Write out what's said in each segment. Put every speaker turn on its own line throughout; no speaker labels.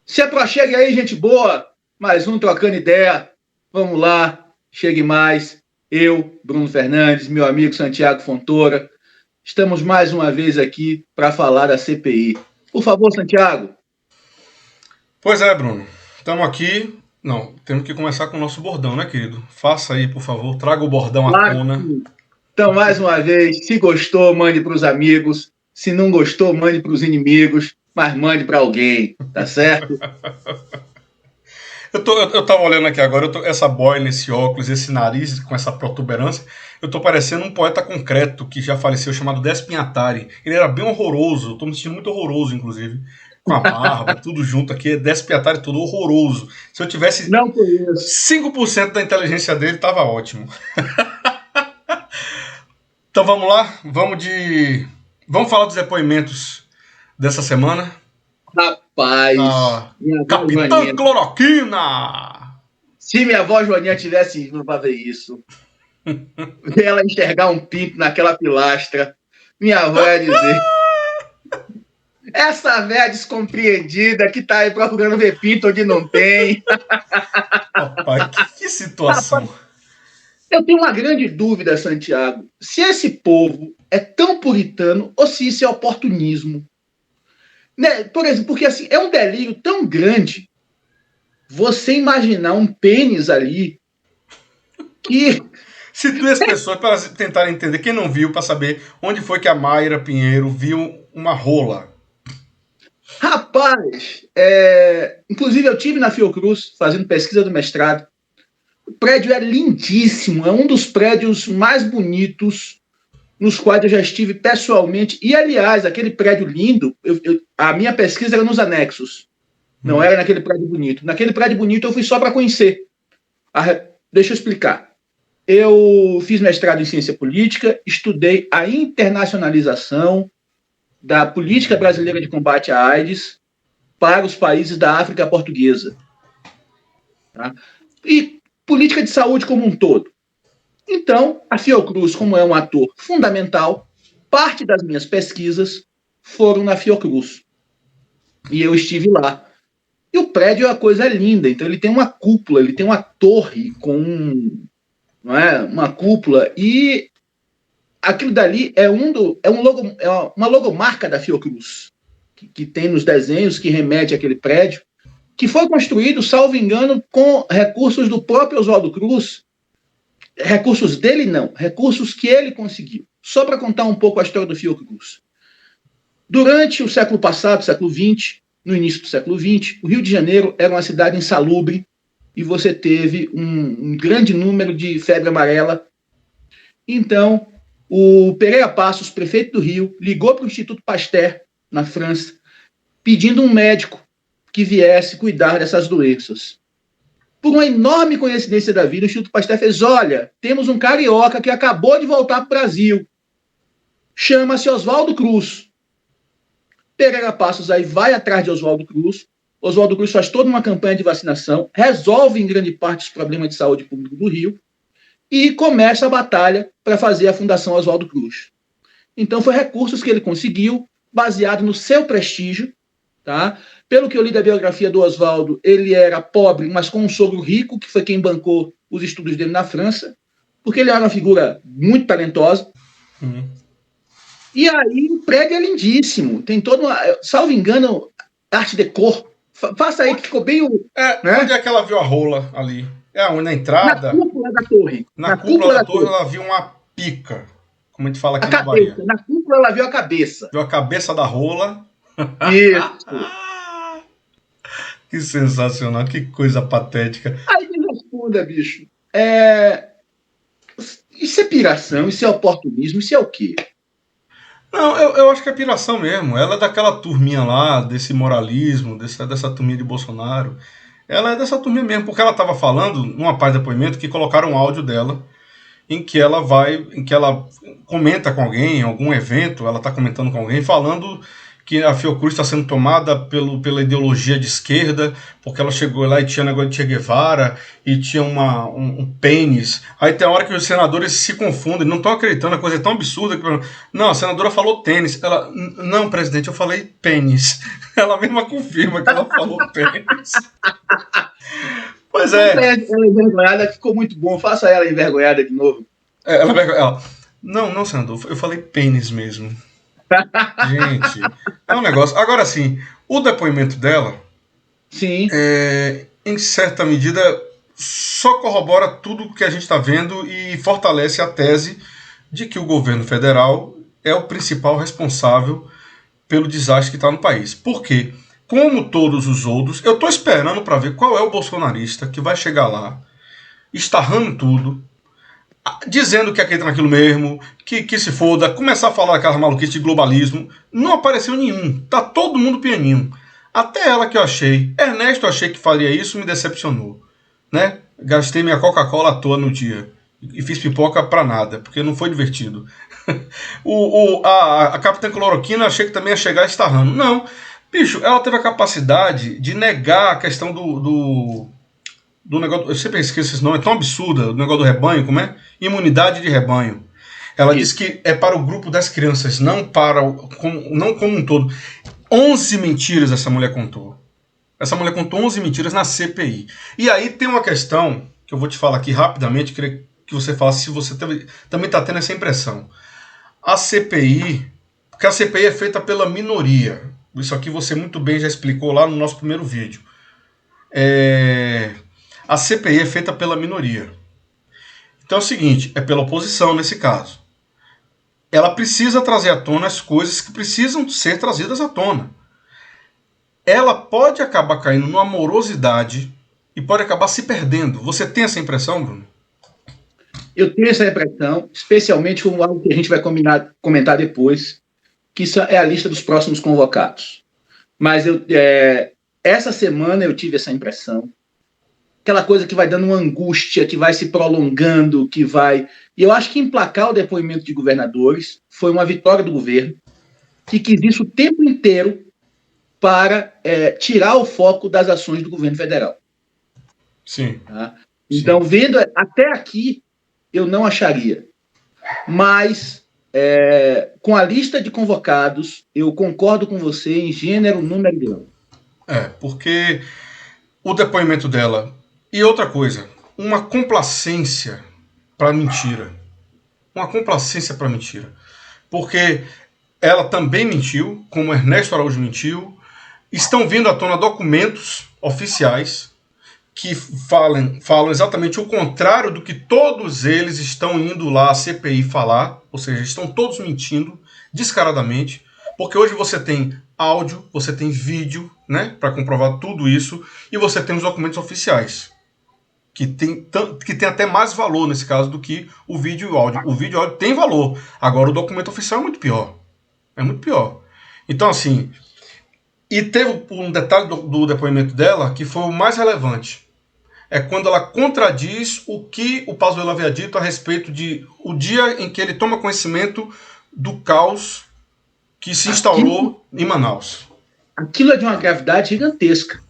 Se aproxegue aí, gente boa. Mais um Trocando Ideia. Vamos lá, chegue mais. Eu, Bruno Fernandes, meu amigo Santiago Fontoura, estamos mais uma vez aqui para falar da CPI. Por favor, Santiago.
Pois é, Bruno. Estamos aqui. Não, temos que começar com o nosso bordão, né, querido? Faça aí, por favor. Traga o bordão à
Claro.
tona.
Então, mais uma vez, se gostou, mande para os amigos. Se não gostou, mande para os inimigos. Mas mande para alguém, tá certo?
Eu tava olhando aqui agora, essa boina, esse óculos, esse nariz com essa protuberância. Eu tô parecendo um poeta concreto que já faleceu, chamado Despinhatari. Ele era bem horroroso. Eu tô me sentindo muito horroroso, inclusive. Com a barba, tudo junto aqui. Despinhatari, tudo horroroso. Se eu tivesse
Não conheço.
5% da inteligência dele, tava ótimo. Então vamos lá, vamos falar dos depoimentos dessa semana.
Rapaz, minha avó
Capitã
Joaninha.
Cloroquina!
Se minha avó Joaninha tivesse vindo para ver isso, ver ela enxergar um pinto naquela pilastra, minha avó ia dizer: essa véia descompreendida que tá aí procurando ver pinto onde não tem.
Rapaz, que situação.
Rapaz, eu tenho uma grande dúvida, Santiago, se esse povo é tão puritano ou se isso é oportunismo. Né? Por exemplo, porque assim, é um delírio tão grande você imaginar um pênis ali que...
Situe as pessoas para tentarem entender. Quem não viu, para saber onde foi que a Mayra Pinheiro viu uma rola.
Rapaz, inclusive eu tive na Fiocruz fazendo pesquisa do mestrado. O prédio é lindíssimo, é um dos prédios mais bonitos nos quais eu já estive pessoalmente. E, aliás, aquele prédio lindo, a minha pesquisa era nos anexos, não era naquele prédio bonito. Naquele prédio bonito eu fui só para conhecer. Deixa eu explicar. Eu fiz mestrado em ciência política, estudei a internacionalização da política brasileira de combate à AIDS para os países da África portuguesa. Tá? E política de saúde como um todo. Então, a Fiocruz, como é um ator fundamental, parte das minhas pesquisas foram na Fiocruz. E eu estive lá. E o prédio é uma coisa linda. Então, ele tem uma cúpula, ele tem uma torre com uma cúpula. E aquilo dali é uma logomarca da Fiocruz, que tem nos desenhos, que remete àquele prédio, que foi construído, salvo engano, com recursos do próprio Oswaldo Cruz. Recursos dele, não. Recursos que ele conseguiu. Só para contar um pouco a história do Fiocruz. Durante o século passado, século XX, no início do século XX, o Rio de Janeiro era uma cidade insalubre e você teve um grande número de febre amarela. Então, o Pereira Passos, prefeito do Rio, ligou para o Instituto Pasteur, na França, pedindo um médico que viesse cuidar dessas doenças. Por uma enorme coincidência da vida, o Instituto Pasteur fez: olha, temos um carioca que acabou de voltar para o Brasil. Chama-se Oswaldo Cruz. Pereira Passos aí vai atrás de Oswaldo Cruz. Oswaldo Cruz faz toda uma campanha de vacinação, resolve em grande parte os problemas de saúde pública do Rio e começa a batalha para fazer a Fundação Oswaldo Cruz. Então, foi recursos que ele conseguiu, baseado no seu prestígio, tá? Pelo que eu li da biografia do Oswaldo, ele era pobre, mas com um sogro rico, que foi quem bancou os estudos dele na França, porque ele era uma figura muito talentosa. E aí o prédio é lindíssimo, tem todo uma, salvo engano, arte decor. Faça aí que ficou bem...
né? Onde é que ela viu a rola ali? É onde na entrada?
Na cúpula da torre.
Na cúpula da torre ela viu uma pica, como a gente fala aqui na Bahia.
Na cúpula ela viu a cabeça.
Viu a cabeça da rola.
Isso.
Que sensacional, que coisa patética.
Aí me responda, bicho. Isso é piração, isso é oportunismo, isso é o quê?
Não, eu acho que é piração mesmo. Ela é daquela turminha lá, desse moralismo, dessa turminha de Bolsonaro. Ela é dessa turminha mesmo, porque ela estava falando, numa parte do depoimento, que colocaram um áudio dela, em que ela comenta com alguém, em algum evento, ela está comentando com alguém, falando que a Fiocruz está sendo tomada pela ideologia de esquerda, porque ela chegou lá e tinha negócio de Che Guevara, e tinha um pênis. Aí tem a hora que os senadores se confundem, não estão acreditando, a coisa é tão absurda. Não, a senadora falou tênis. Ela, não, presidente, eu falei pênis. Ela mesma confirma que ela falou pênis. Pois é.
Ela envergonhada ficou muito bom. Faça ela envergonhada de novo.
Ela, não, senador, eu falei pênis mesmo. Gente, é um negócio. Agora sim, o depoimento dela,
sim,
em certa medida, só corrobora tudo que a gente está vendo e fortalece a tese de que o governo federal é o principal responsável pelo desastre que está no país. Por quê? Como todos os outros, eu estou esperando para ver qual é o bolsonarista que vai chegar lá, estarrando tudo, dizendo que acredita naquilo mesmo, que se foda, começar a falar aquela maluquice de globalismo. Não apareceu nenhum. Tá todo mundo pianinho. Até ela que eu achei. Ernesto, eu achei que faria isso, me decepcionou. Né? Gastei minha Coca-Cola à toa no dia. E fiz pipoca pra nada, porque não foi divertido. A Capitã Cloroquina, achei que também ia chegar estarrando. Não. Bicho, ela teve a capacidade de negar a questão do negócio, eu sempre esqueço esse nome, é tão absurdo, o negócio do rebanho, como é? Imunidade de rebanho. Ela diz que é para o grupo das crianças, não como um todo. 11 mentiras essa mulher contou. Essa mulher contou 11 mentiras na CPI. E aí tem uma questão que eu vou te falar aqui rapidamente, queria que você falasse se você também está tendo essa impressão. A CPI, porque a CPI é feita pela minoria. Isso aqui você muito bem já explicou lá no nosso primeiro vídeo. A CPI é feita pela minoria. Então é o seguinte, é pela oposição nesse caso. Ela precisa trazer à tona as coisas que precisam ser trazidas à tona. Ela pode acabar caindo numa morosidade e pode acabar se perdendo. Você tem essa impressão, Bruno?
Eu tenho essa impressão, especialmente com algo que a gente vai comentar depois, que isso é a lista dos próximos convocados. Mas essa semana eu tive essa impressão. Aquela coisa que vai dando uma angústia, que vai se prolongando, que vai... E eu acho que emplacar o depoimento de governadores foi uma vitória do governo, que quis isso o tempo inteiro para tirar o foco das ações do governo federal.
Sim.
Tá? Então, vendo até aqui, eu não acharia. Mas, com a lista de convocados, eu concordo com você em gênero, número e grau.
Porque o depoimento dela... E outra coisa, uma complacência para mentira. Uma complacência para mentira. Porque ela também mentiu, como Ernesto Araújo mentiu. Estão vindo à tona documentos oficiais que falam exatamente o contrário do que todos eles estão indo lá à CPI falar. Ou seja, estão todos mentindo descaradamente. Porque hoje você tem áudio, você tem vídeo, né, para comprovar tudo isso. E você tem os documentos oficiais. Que tem até mais valor nesse caso do que o vídeo e o áudio. O vídeo e o áudio tem valor. Agora o documento oficial é muito pior. É muito pior. Então, assim... E teve um detalhe do depoimento dela que foi o mais relevante. É quando ela contradiz o que o Pazuello havia dito a respeito de o dia em que ele toma conhecimento do caos que se instaurou em Manaus.
Aquilo é de uma gravidade gigantesca.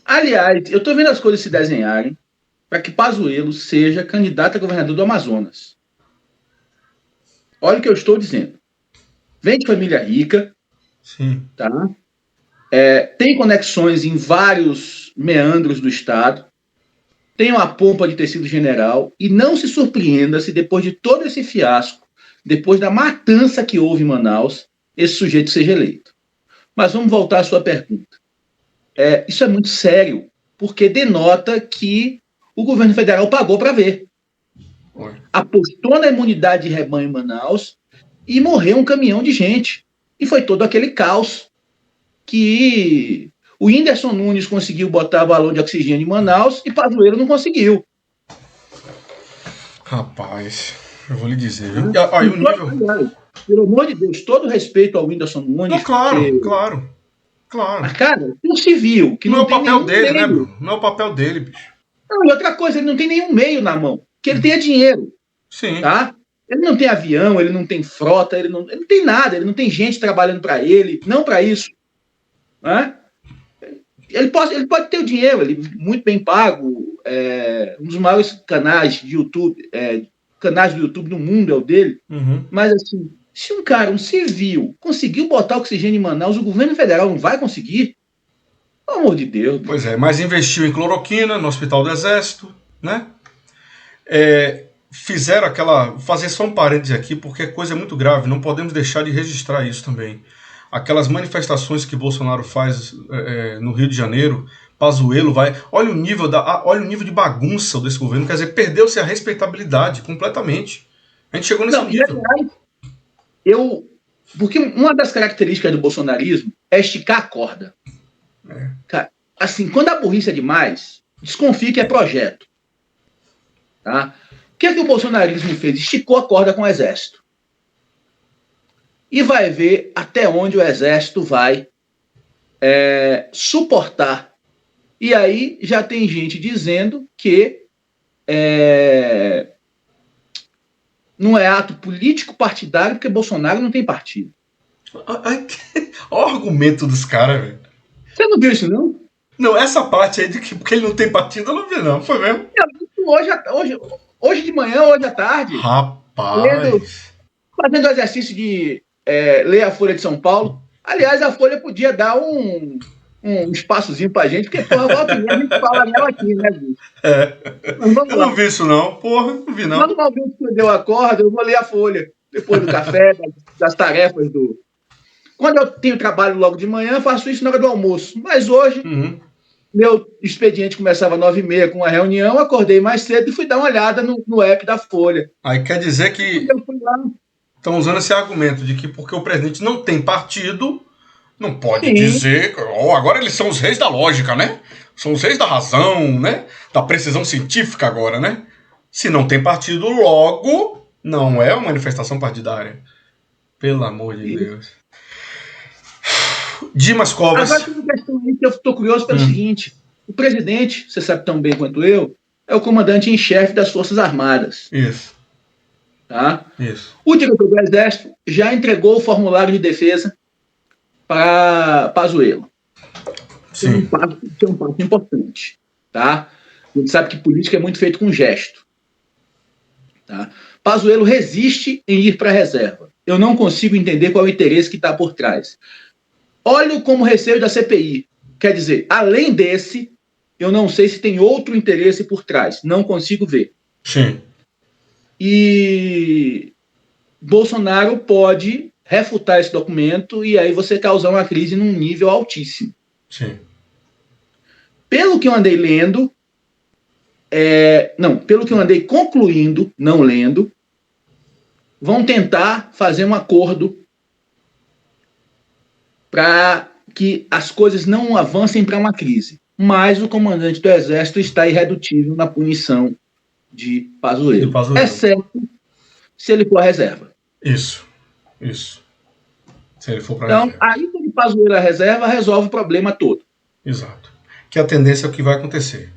Aliás, eu estou vendo as coisas se desenharem para que Pazuello seja candidato a governador do Amazonas. Olha o que eu estou dizendo. Vem de família rica,
sim,
tá? Tem conexões em vários meandros do estado, tem uma pompa de ter sido general, e não se surpreenda se depois de todo esse fiasco, depois da matança que houve em Manaus, esse sujeito seja eleito. Mas vamos voltar à sua pergunta. Isso é muito sério, porque denota que o governo federal pagou para ver. Apostou na imunidade de rebanho em Manaus e morreu um caminhão de gente. E foi todo aquele caos que o Whindersson Nunes conseguiu botar balão de oxigênio em Manaus e Pazuello não conseguiu.
Rapaz, eu vou lhe dizer.
Pelo amor de Deus, todo respeito ao Whindersson Nunes.
Não, claro.
Mas, cara, um civil que
não
não
é o
tem
papel dele,
meio,
né, Bruno? Não é o papel dele, bicho.
Não, e outra coisa, ele não tem nenhum meio na mão. Que ele tenha dinheiro.
Sim.
Tá? Ele não tem avião, ele não tem frota, ele não tem nada, ele não tem gente trabalhando para ele, não para isso. Né? Ele pode ter o dinheiro, ele muito bem pago, um dos maiores canais de YouTube, canais do YouTube no mundo é o dele, mas assim, se um civil, conseguiu botar oxigênio em Manaus, o governo federal não vai conseguir? Pelo amor de Deus.
Pois é, mas investiu em cloroquina no Hospital do Exército, né? Fizeram fazer só um parêntese aqui, porque a coisa é muito grave, não podemos deixar de registrar isso também. Aquelas manifestações que Bolsonaro faz no Rio de Janeiro, Pazuello vai... Olha o nível de bagunça desse governo, quer dizer, perdeu-se a respeitabilidade completamente. A gente chegou nesse nível.
Porque uma das características do bolsonarismo é esticar a corda. Cara, assim, quando a burrice é demais, desconfie que é projeto. Tá? O que o bolsonarismo fez? Esticou a corda com o Exército. E vai ver até onde o Exército vai suportar. E aí já tem gente dizendo que não é ato político partidário, porque Bolsonaro não tem partido.
Olha o argumento dos caras, velho.
Você não viu isso, não?
Não, essa parte aí de que porque ele não tem partido, eu não vi, não. Foi mesmo?
Hoje de manhã, hoje à tarde.
Rapaz.
Fazendo exercício de ler a Folha de São Paulo. Aliás, a Folha podia dar um espaçozinho pra gente, porque, porra, volta e meia a gente fala nela aqui, né, bicho?
Eu não vi isso, não. Porra, não vi, não.
Normalmente, quando eu acordo, eu vou ler a Folha. Depois do café, das tarefas do... Quando eu tenho trabalho logo de manhã, faço isso na hora do almoço. Mas hoje, meu expediente começava às 9h30 com uma reunião, acordei mais cedo e fui dar uma olhada no app da Folha.
Aí quer dizer que estão usando esse argumento de que porque o presidente não tem partido, não pode dizer... agora eles são os reis da lógica, né? São os reis da razão, né? Da precisão científica agora, né? Se não tem partido, logo, não é uma manifestação partidária. Pelo amor de Deus. Dimas Covas.
Agora tem uma questão aí que eu estou curioso pelo seguinte: o presidente, você sabe tão bem quanto eu, é o comandante em chefe das Forças Armadas.
Isso.
Tá?
Isso.
O diretor do Exército já entregou o formulário de defesa para Pazuello.
Sim.
Isso é um passo importante. Tá? A gente sabe que política é muito feito com gesto. Tá? Pazuello resiste em ir para a reserva. Eu não consigo entender qual é o interesse que está por trás. Olho como receio da CPI. Quer dizer, além desse, eu não sei se tem outro interesse por trás. Não consigo ver.
Sim.
E Bolsonaro pode refutar esse documento e aí você causar uma crise num nível altíssimo.
Sim.
Pelo que eu andei lendo, pelo que eu andei concluindo, não lendo, vão tentar fazer um acordo para que as coisas não avancem para uma crise. Mas o comandante do Exército está irredutível na punição de Pazuello. Exceto se ele for a reserva.
Isso. Se ele for para
então, a ida de Pazuello à reserva resolve o problema todo.
Exato. Que a tendência é o que vai acontecer.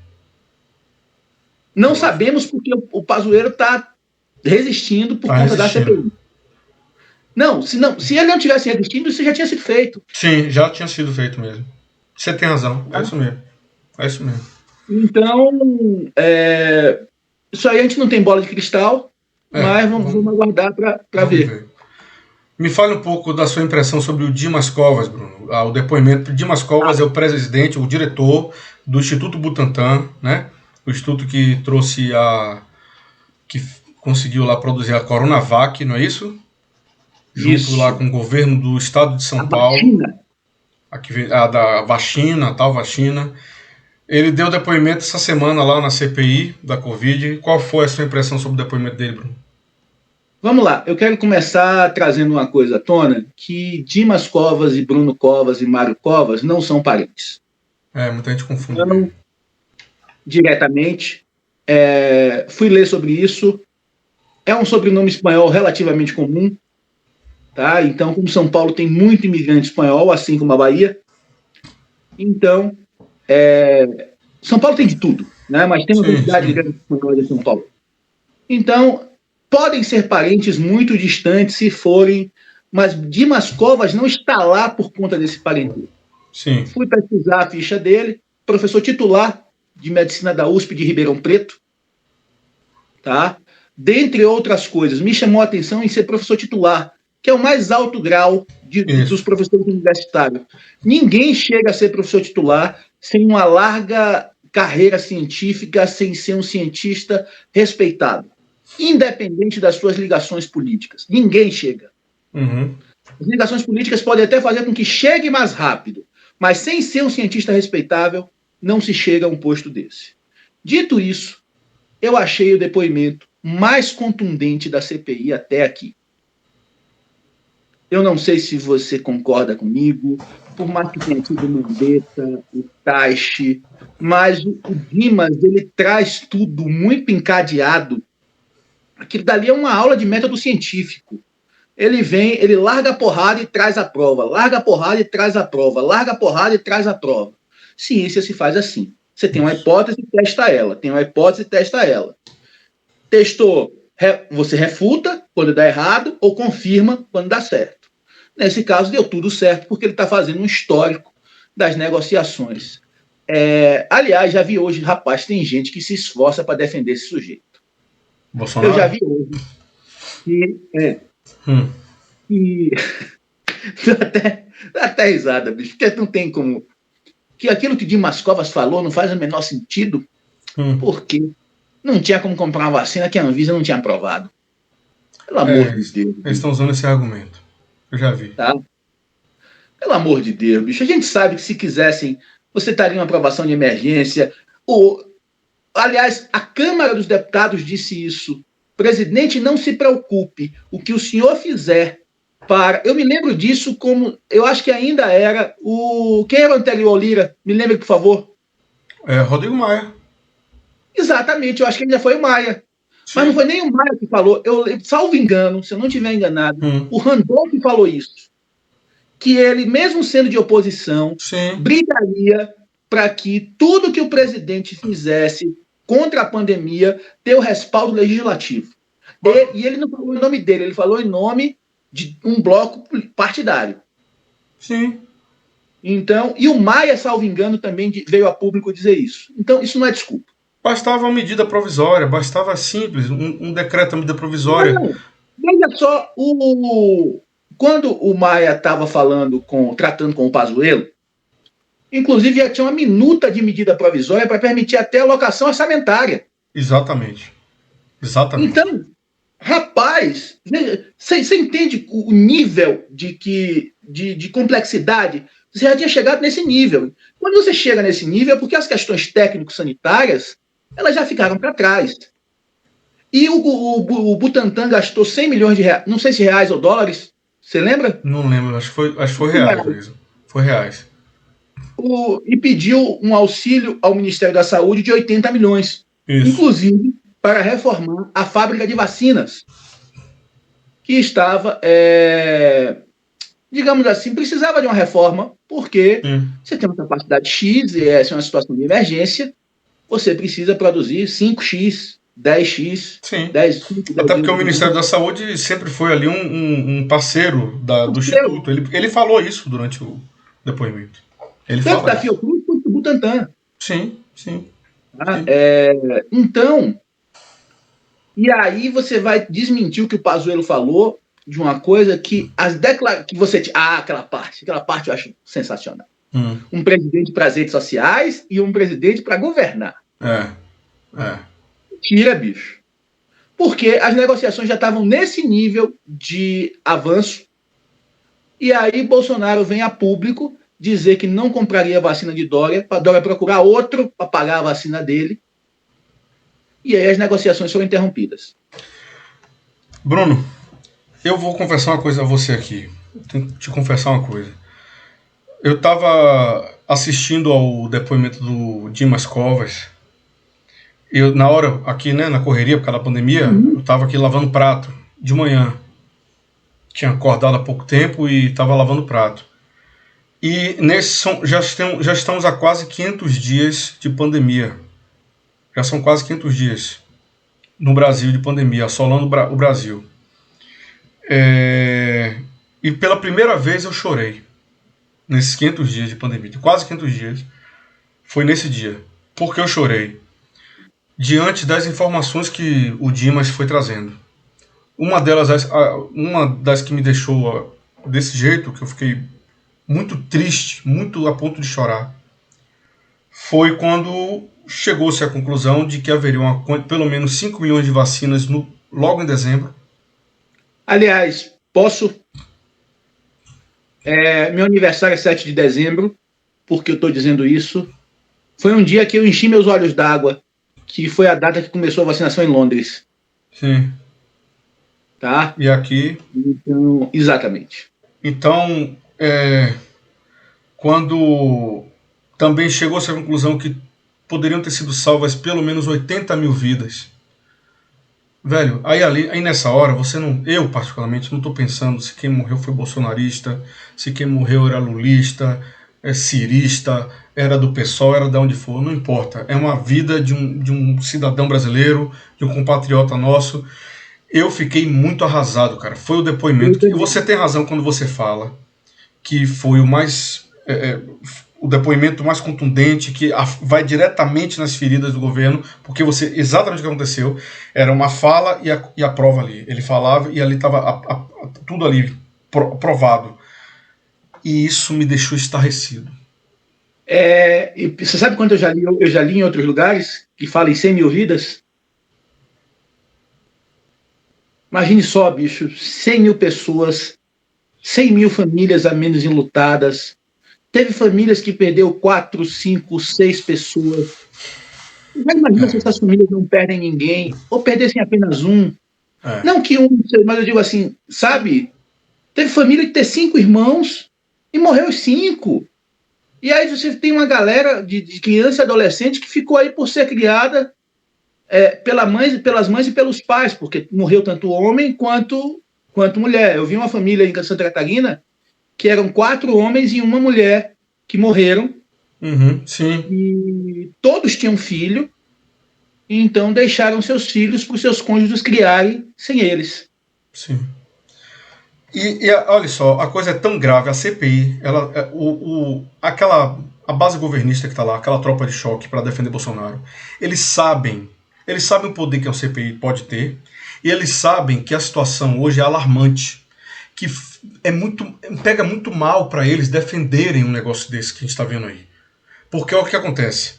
Não sabemos porque o Pazuello está resistindo por conta da CPI. Não, se ele não tivesse resistindo, isso já tinha sido feito.
Sim, já tinha sido feito mesmo. Você tem razão, é isso mesmo.
Então, isso aí a gente não tem bola de cristal, mas vamos aguardar para ver.
Me fale um pouco da sua impressão sobre o Dimas Covas, Bruno. O depoimento. Dimas Covas é o presidente, o diretor do Instituto Butantan, né? O instituto que trouxe que conseguiu lá produzir a Coronavac, não é isso? Junto lá com o governo do estado de São Paulo. Da vacina, tal vacina. Ele deu depoimento essa semana lá na CPI da Covid. Qual foi a sua impressão sobre o depoimento dele, Bruno?
Vamos lá, eu quero começar trazendo uma coisa à tona, que Dimas Covas e Bruno Covas e Mário Covas não são parentes.
Muita gente confunde.
Não, diretamente. Fui ler sobre isso. É um sobrenome espanhol relativamente comum. Tá? Então, como São Paulo tem muito imigrante espanhol, assim como a Bahia, então, São Paulo tem de tudo, né? Mas tem uma quantidade grande de espanhóis em São Paulo. Então, podem ser parentes muito distantes se forem, mas Dimas Covas não está lá por conta desse parentesco.
Sim.
Fui pesquisar a ficha dele, professor titular de medicina da USP de Ribeirão Preto, tá? Dentre outras coisas, me chamou a atenção em ser professor titular, que é o mais alto grau dos professores universitários. Ninguém chega a ser professor titular sem uma larga carreira científica, sem ser um cientista respeitado, independente das suas ligações políticas. Ninguém chega.
Uhum.
As ligações políticas podem até fazer com que chegue mais rápido, mas sem ser um cientista respeitável, não se chega a um posto desse. Dito isso, eu achei o depoimento mais contundente da CPI até aqui. Eu não sei se você concorda comigo, por mais que tenha sido o Mandetta, o Taishi, mas o Dimas, ele traz tudo muito encadeado. Aquilo dali é uma aula de método científico. Ele vem, ele larga a porrada e traz a prova, larga a porrada e traz a prova, larga a porrada e traz a prova. Ciência se faz assim. Você tem uma hipótese e testa ela, tem uma hipótese e testa ela. Testou, você refuta quando dá errado ou confirma quando dá certo. Nesse caso, deu tudo certo, porque ele está fazendo um histórico das negociações. Aliás, já vi hoje, rapaz, tem gente que se esforça para defender esse sujeito.
Bolsonaro?
Eu já vi hoje que dá até risada, bicho, porque não tem como. Que aquilo que Dimas Covas falou não faz o menor sentido, porque não tinha como comprar uma vacina que a Anvisa não tinha aprovado. Pelo amor de Deus.
Eles estão usando esse argumento. Eu já vi.
Tá? Pelo amor de Deus, bicho. A gente sabe que se quisessem, você estaria em uma aprovação de emergência. Aliás, a Câmara dos Deputados disse isso. Presidente, não se preocupe. O que o senhor fizer para... Eu me lembro disso como... Eu acho que ainda era o... Quem era o anterior Lira? Me lembre, por favor.
Rodrigo Maia.
Exatamente, eu acho que ainda foi o Maia. Sim. Mas não foi nem o Maia que falou. Salvo engano, se eu não estiver enganado, o Randolph falou isso. Que ele, mesmo sendo de oposição, brigaria para que tudo que o presidente fizesse contra a pandemia ter o respaldo legislativo. E ele não falou em nome dele, ele falou em nome de um bloco partidário.
Sim.
Então, e o Maia, salvo engano, também veio a público dizer isso. Então, isso não é desculpa.
Bastava uma medida provisória, bastava simples, um decreto, uma medida provisória.
Não, veja só, quando o Maia estava tratando com o Pazuello, inclusive já tinha uma minuta de medida provisória para permitir até a alocação orçamentária.
Exatamente.
Então, rapaz, você entende o nível de complexidade? Você já tinha chegado nesse nível. Quando você chega nesse nível, é porque as questões técnico-sanitárias elas já ficaram para trás. E o Butantan gastou 100 milhões de reais, não sei se reais ou dólares, você lembra?
Não lembro, acho que foi reais mesmo. Foi reais.
E pediu um auxílio ao Ministério da Saúde de 80 milhões. Isso. Inclusive para reformar a fábrica de vacinas, que estava, digamos assim, precisava de uma reforma, porque você tem uma capacidade X, e essa é uma situação de emergência, você precisa produzir 5x, 10x,
Sim.
10.
Até porque o Ministério da Saúde sempre foi ali um parceiro do Instituto. Ele falou isso durante o depoimento. Ele
tanto da Fiocruz quanto do Butantan.
Sim.
Então, e aí você vai desmentir o que o Pazuello falou de uma coisa que que você... aquela parte eu acho sensacional. Um presidente para as redes sociais e um presidente para governar. Tira, bicho. Porque as negociações já estavam nesse nível de avanço. E aí Bolsonaro vem a público dizer que não compraria a vacina de Dória, para Dória procurar outro para pagar a vacina dele. E aí as negociações foram interrompidas.
Bruno, eu vou confessar uma coisa a você aqui. Tenho que te confessar uma coisa. Eu estava assistindo ao depoimento do Dimas Covas. Eu, na hora, aqui, né, na correria, por causa da pandemia, eu estava aqui lavando prato de manhã. Tinha acordado há pouco tempo e estava lavando prato. E já estamos há quase 500 dias de pandemia. Já são quase 500 dias. no Brasil de pandemia, assolando o Brasil. E pela primeira vez eu chorei nesses 500 dias de pandemia, quase 500 dias. Foi nesse dia. Por que eu chorei? Diante das informações que o Dimas foi trazendo. Uma das que me deixou desse jeito, que eu fiquei muito triste, muito a ponto de chorar, foi quando chegou-se à conclusão de que haveria pelo menos 5 milhões de vacinas logo em dezembro.
Aliás, posso... meu aniversário é 7 de dezembro, porque eu estou dizendo isso. Foi um dia que eu enchi meus olhos d'água, que foi a data que começou a vacinação em Londres.
Sim.
Tá?
E aqui...
Então, exatamente.
Então, quando também chegou-se à conclusão que poderiam ter sido salvas pelo menos 80 mil vidas. Velho, aí nessa hora, eu particularmente não estou pensando se quem morreu foi bolsonarista, se quem morreu era lulista, cirista, era do PSOL, era de onde for, não importa. É uma vida de um cidadão brasileiro, de um compatriota nosso. Eu fiquei muito arrasado, cara. Foi o depoimento. E você tem razão quando você fala que foi o depoimento mais contundente, que vai diretamente nas feridas do governo, porque exatamente o que aconteceu, era uma fala e a prova ali. Ele falava e ali estava tudo ali provado. E isso me deixou estarrecido.
E você sabe quanto eu já li em outros lugares que fala em 100 mil vidas? Imagine só, bicho, 100 mil pessoas, 100 mil famílias a menos enlutadas. Teve famílias que perdeu 4, 5, 6 pessoas. Já imagina se essas famílias não perdem ninguém, ou perdessem apenas um. Não que um, mas eu digo assim, sabe? Teve família que tem 5 irmãos e morreu os 5. E aí você tem uma galera de criança e adolescente que ficou aí por ser criada pelas mães e pelos pais, porque morreu tanto homem quanto mulher. Eu vi uma família em Santa Catarina que eram 4 homens e uma mulher que morreram.
Sim.
E todos tinham filho, e então deixaram seus filhos para os seus cônjuges criarem sem eles.
Sim. E olha só, a coisa é tão grave, a CPI, a base governista que está lá, aquela tropa de choque para defender Bolsonaro, eles sabem o poder que a CPI pode ter, e eles sabem que a situação hoje é alarmante, que pega muito mal para eles defenderem um negócio desse que a gente está vendo aí. Porque olha o que acontece.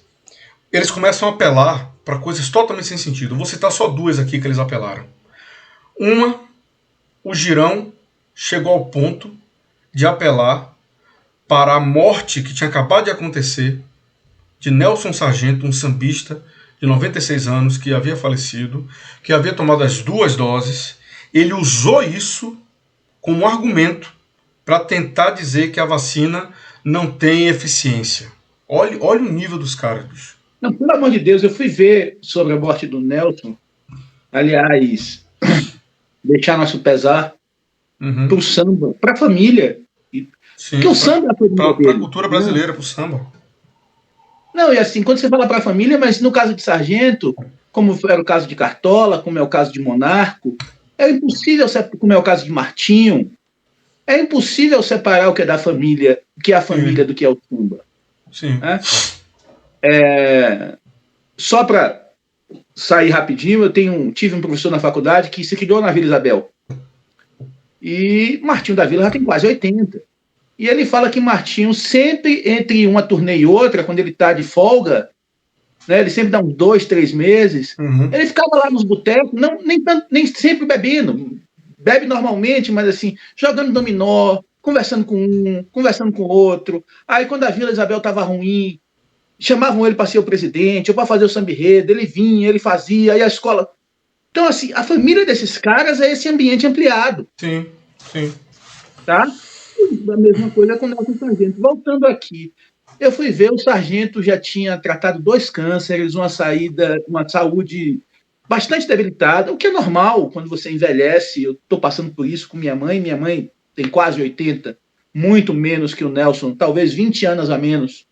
Eles começam a apelar para coisas totalmente sem sentido. Vou citar só 2 aqui que eles apelaram. Uma, o Girão chegou ao ponto de apelar para a morte que tinha acabado de acontecer de Nelson Sargento, um sambista de 96 anos que havia falecido, que havia tomado as 2 doses. Ele usou isso como argumento para tentar dizer que a vacina não tem eficiência. Olha o nível dos caras, bicho.
Não, pelo amor de Deus, eu fui ver sobre a morte do Nelson. Aliás, deixar nosso pesar para o samba, para a família.
Sim,
porque o samba é a família dele,
para a cultura brasileira, para o samba.
Não, e assim, quando você fala para a família, mas no caso de Sargento, como era o caso de Cartola, como é o caso de Monarco, é impossível, como é o caso de Martinho, é impossível separar o que é da família, o que é a família do que é o samba.
Sim.
Só para sair rapidinho, eu tive um professor na faculdade que se criou na Vila Isabel. E Martinho da Vila já tem quase 80. E ele fala que Martinho sempre, entre uma turnê e outra, quando ele está de folga, né, ele sempre dá uns 2, 3 meses, ele ficava lá nos botecos, nem sempre bebendo, bebe normalmente, mas assim, jogando dominó, conversando com um, conversando com outro. Aí quando a Vila Isabel estava ruim, chamavam ele para ser o presidente, ou para fazer o samba-enredo, ele vinha, ele fazia, aí a escola... Então, assim, a família desses caras é esse ambiente ampliado.
Sim, sim.
Tá? A mesma coisa com o Nelson Sargento. Voltando aqui, eu fui ver, o Sargento já tinha tratado 2 cânceres, uma saúde bastante debilitada, o que é normal quando você envelhece. Eu estou passando por isso com minha mãe tem quase 80, muito menos que o Nelson, talvez 20 anos a menos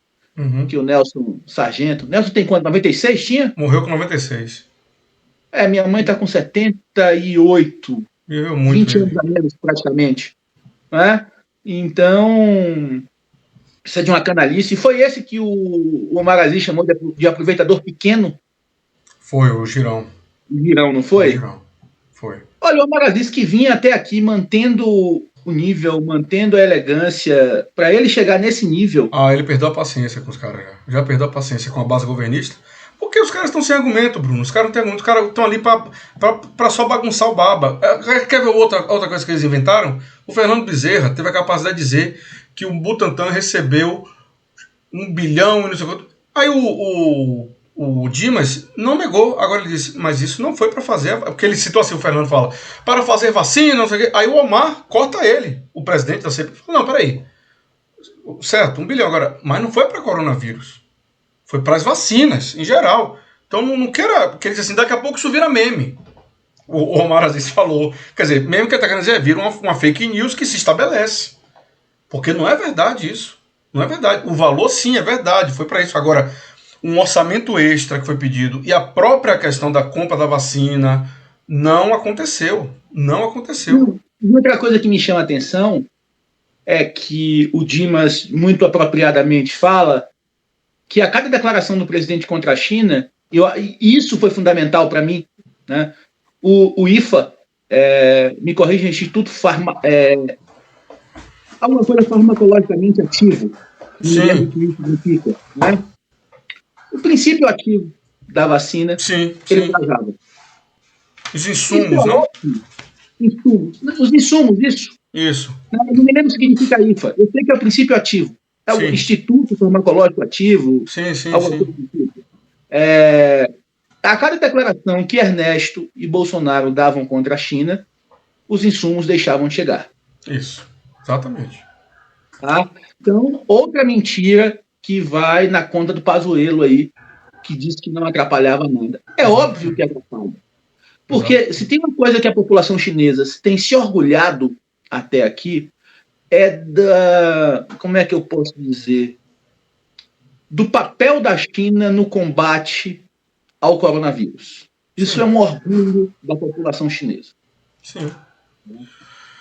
que o Nelson Sargento. Nelson tem quanto? 96 tinha?
Morreu com 96.
Minha mãe está com 78,
Viveu muito
20
ele.
anos a menos, praticamente. Né? Então, precisa de uma canalice. E foi esse que o Omar Aziz chamou de aproveitador pequeno?
Foi o Girão.
Virão, não
O
foi?
Girão. Foi.
Olha, o Omar Aziz que vinha até aqui mantendo o nível, mantendo a elegância, para ele chegar nesse nível.
Ele perdeu a paciência com os caras já. Já perdeu a paciência com a base governista. Porque os caras estão sem argumento, Bruno. Os caras não têm argumento. Os caras estão ali pra só bagunçar o baba. Quer ver outra coisa que eles inventaram? O Fernando Bezerra teve a capacidade de dizer que o Butantan recebeu 1 bilhão e não sei o que. Aí o Dimas não negou. Agora ele disse, mas isso não foi para fazer. Porque ele citou assim, o Fernando fala, para fazer vacina, não sei o que. Aí o Omar corta ele, o presidente da CPI. Fala, não, peraí. Certo, 1 bilhão agora. Mas não foi para coronavírus. Foi para as vacinas, em geral. Então não queira. Quer dizer assim, daqui a pouco isso vira meme. O Omar Aziz falou. Quer dizer, meme que ele está querendo dizer vira uma fake news que se estabelece. Porque não é verdade isso. Não é verdade. O valor, sim, é verdade. Foi para isso. Agora, um orçamento extra que foi pedido e a própria questão da compra da vacina não aconteceu. Não aconteceu.
E outra coisa que me chama a atenção é que o Dimas, muito apropriadamente, fala que a cada declaração do presidente contra a China, e isso foi fundamental para mim, né? O IFA, me corrija, Instituto alguma coisa farmacologicamente ativo, não lembro o que isso significa, né? O princípio ativo da vacina,
sim,
ele engajava.
Os insumos, não?
Os insumos, isso.
Isso.
Eu não me lembro o que significa IFA. Eu sei que é o princípio ativo. É o Instituto Farmacológico Ativo.
Sim.
A cada declaração que Ernesto e Bolsonaro davam contra a China, os insumos deixavam de chegar.
Isso, exatamente.
Tá? Então, outra mentira que vai na conta do Pazuello aí, que diz que não atrapalhava nada. É óbvio que atrapalha. Porque se tem uma coisa que a população chinesa tem se orgulhado até aqui, é da... Como é que eu posso dizer? Do papel da China no combate ao coronavírus. Isso é um orgulho da população chinesa.
Sim.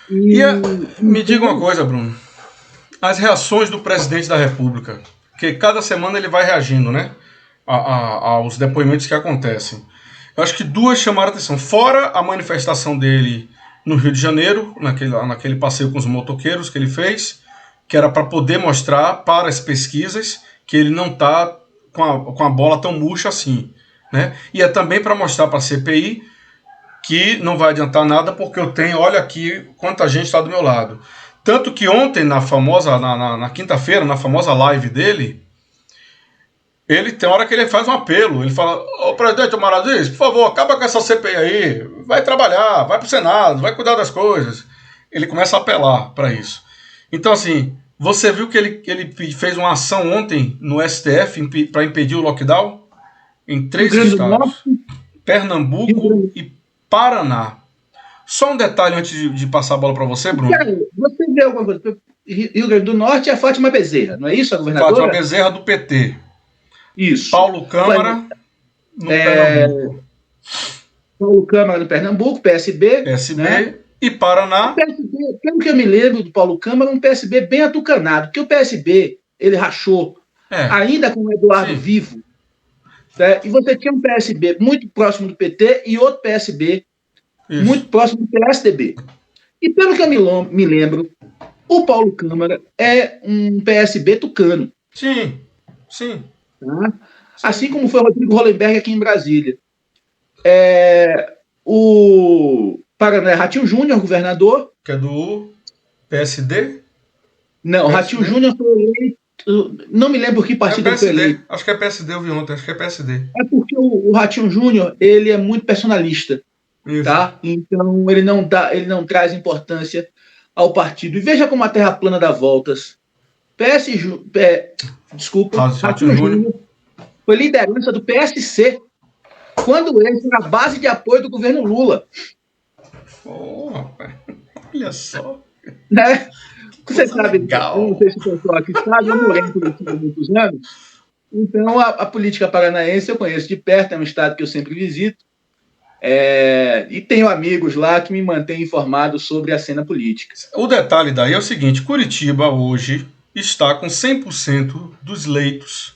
Me diga uma coisa, Bruno. As reações do presidente da República, que cada semana ele vai reagindo, né? Aos depoimentos que acontecem. Eu acho que duas chamaram a atenção. Fora a manifestação dele no Rio de Janeiro, naquele passeio com os motoqueiros que ele fez, que era para poder mostrar para as pesquisas que ele não está com a bola tão murcha assim. Né? E é também para mostrar para a CPI que não vai adiantar nada porque eu tenho, olha aqui quanta gente está do meu lado. Tanto que ontem, na quinta-feira, na famosa live dele, ele tem hora que ele faz um apelo. Ele fala, ô presidente Omar Aziz, por favor, acaba com essa CPI aí, vai trabalhar, vai pro Senado, vai cuidar das coisas. Ele começa a apelar para isso. Então, assim, você viu que ele fez uma ação ontem no STF para impedir o lockdown? Em 3 estados. Pernambuco e Paraná. Só um detalhe antes de passar a bola para você, Bruno.
Você vê alguma coisa? Rio Grande do Norte é a Fátima Bezerra, não é isso, a governadora?
Fátima Bezerra do PT.
Isso.
Paulo Câmara no Pernambuco.
Paulo Câmara no Pernambuco, PSB.
Né? E Paraná.
O PSB, pelo que eu me lembro do Paulo Câmara, um PSB bem atucanado, porque o PSB, ele rachou ainda com o Eduardo vivo. Né? E você tinha um PSB muito próximo do PT e outro PSB muito próximo do PSDB. E pelo que eu me lembro, o Paulo Câmara é um PSB tucano.
Sim.
Tá? Assim como foi o Rodrigo Hollenberg aqui em Brasília. O Paraná, Ratinho Júnior, governador.
Que é do PSD?
Não, Ratinho Júnior foi eleito. Não me lembro que partido ele foi eleito.
Acho que é PSD, eu vi ontem, acho que é PSD.
É porque o Ratinho Júnior, ele é muito personalista. Tá? Então ele não traz importância ao partido. E veja como a Terra plana dá voltas. Ratinho Júnior foi liderança do PSC quando ele foi a base de apoio do governo Lula.
Olha só.
Né? Você sabe, não sei se o pessoal aqui sabe, eu morei por aqui há muitos anos. Então a política paranaense eu conheço de perto, é um estado que eu sempre visito. E tenho amigos lá que me mantêm informado sobre a cena política.
O detalhe daí é o seguinte: Curitiba hoje está com 100% dos leitos.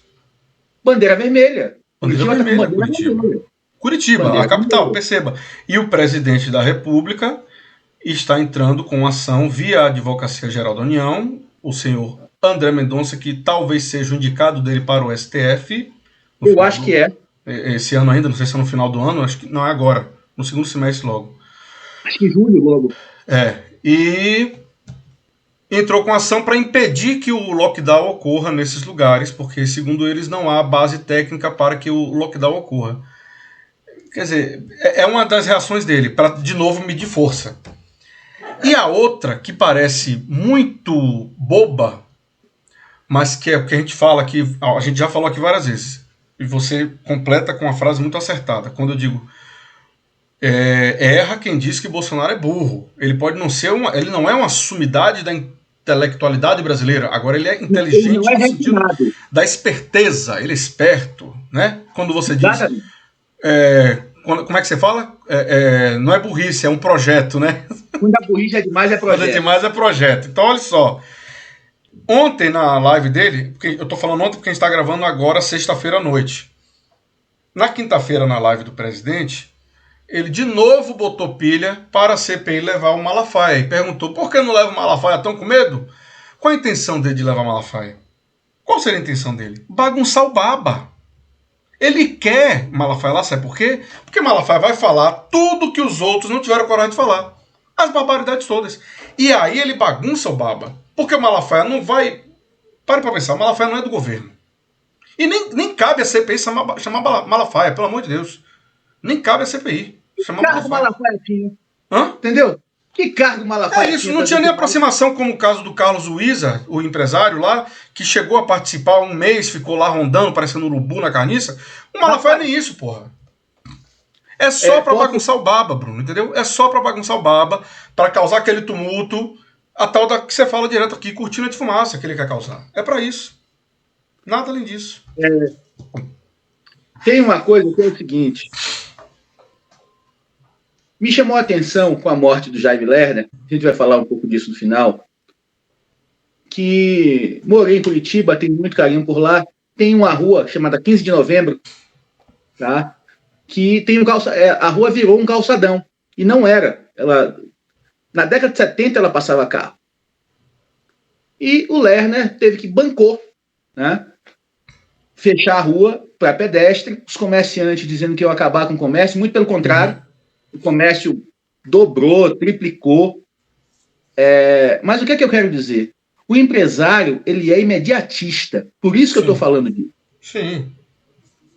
Bandeira vermelha.
Bandeira
Curitiba está com
vermelha,
bandeira
Curitiba.
vermelha.
Curitiba, a
Bandeira
capital,
vermelha.
perceba. E o presidente da República está entrando com ação via a Advocacia Geral da União, o senhor André Mendonça, que talvez seja o indicado dele para o STF.
Eu acho que é.
Esse ano ainda, não sei se é no final do ano, acho que não é agora, no segundo semestre logo.
Acho que em julho logo.
E entrou com ação para impedir que o lockdown ocorra nesses lugares, porque, segundo eles, não há base técnica para que o lockdown ocorra. Quer dizer, é uma das reações dele, para, de novo, medir força. E a outra, que parece muito boba, mas que é o que a gente fala aqui, a gente já falou aqui várias vezes, e você completa com uma frase muito acertada, quando eu digo erra quem diz que Bolsonaro é burro. Ele pode não ser ele não é uma sumidade da intelectualidade brasileira, agora ele é inteligente no sentido da esperteza, ele é esperto, né? Quando você diz... como é que você fala? Não é burrice, é um projeto, né?
Quando a burrice é demais, é projeto.
Quando é demais, é projeto. Então, olha só. Ontem, na live dele, porque eu tô falando ontem porque a gente tá gravando agora, sexta-feira à noite. Na quinta-feira, na live do presidente, ele de novo botou pilha para a CPI levar o Malafaia. E perguntou, por que não leva o Malafaia? Tão com medo? Qual a intenção dele de levar o Malafaia? Qual seria a intenção dele? Bagunçar o baba. Ele quer Malafaia lá, sabe por quê? Porque Malafaia vai falar tudo que os outros não tiveram coragem de falar. As barbaridades todas. E aí ele bagunça o baba. Porque o Malafaia não vai... Pare para pensar, o Malafaia não é do governo. E nem cabe a CPI chamar Malafaia, pelo amor de Deus. Nem cabe a CPI.
Que cargo Malafaia tinha? Entendeu? Que cargo Malafaia tinha?
É isso, não tinha nem aproximação, como o caso do Carlos Wizard, o empresário lá, que chegou a participar um mês, ficou lá rondando, parecendo urubu na carniça. O Malafaia nem isso, porra. É só pra bagunçar o baba, Bruno, entendeu? É só pra bagunçar o baba, pra causar aquele tumulto, a tal da que você fala direto aqui, cortina de fumaça que ele quer causar. É pra isso. Nada além disso.
Tem uma coisa que é o seguinte. Me chamou a atenção com a morte do Jaime Lerner, a gente vai falar um pouco disso no final, que morei em Curitiba, tenho muito carinho por lá, tem uma rua chamada 15 de Novembro, tá? Que tem a rua virou um calçadão, e não era. Na década de 70 ela passava carro. E o Lerner teve que bancou, né? Fechar a rua para pedestre, os comerciantes dizendo que iam acabar com o comércio, muito pelo contrário, o comércio dobrou, triplicou. Mas o que é que eu quero dizer? O empresário, ele é imediatista, por isso que eu estou falando disso.
Sim.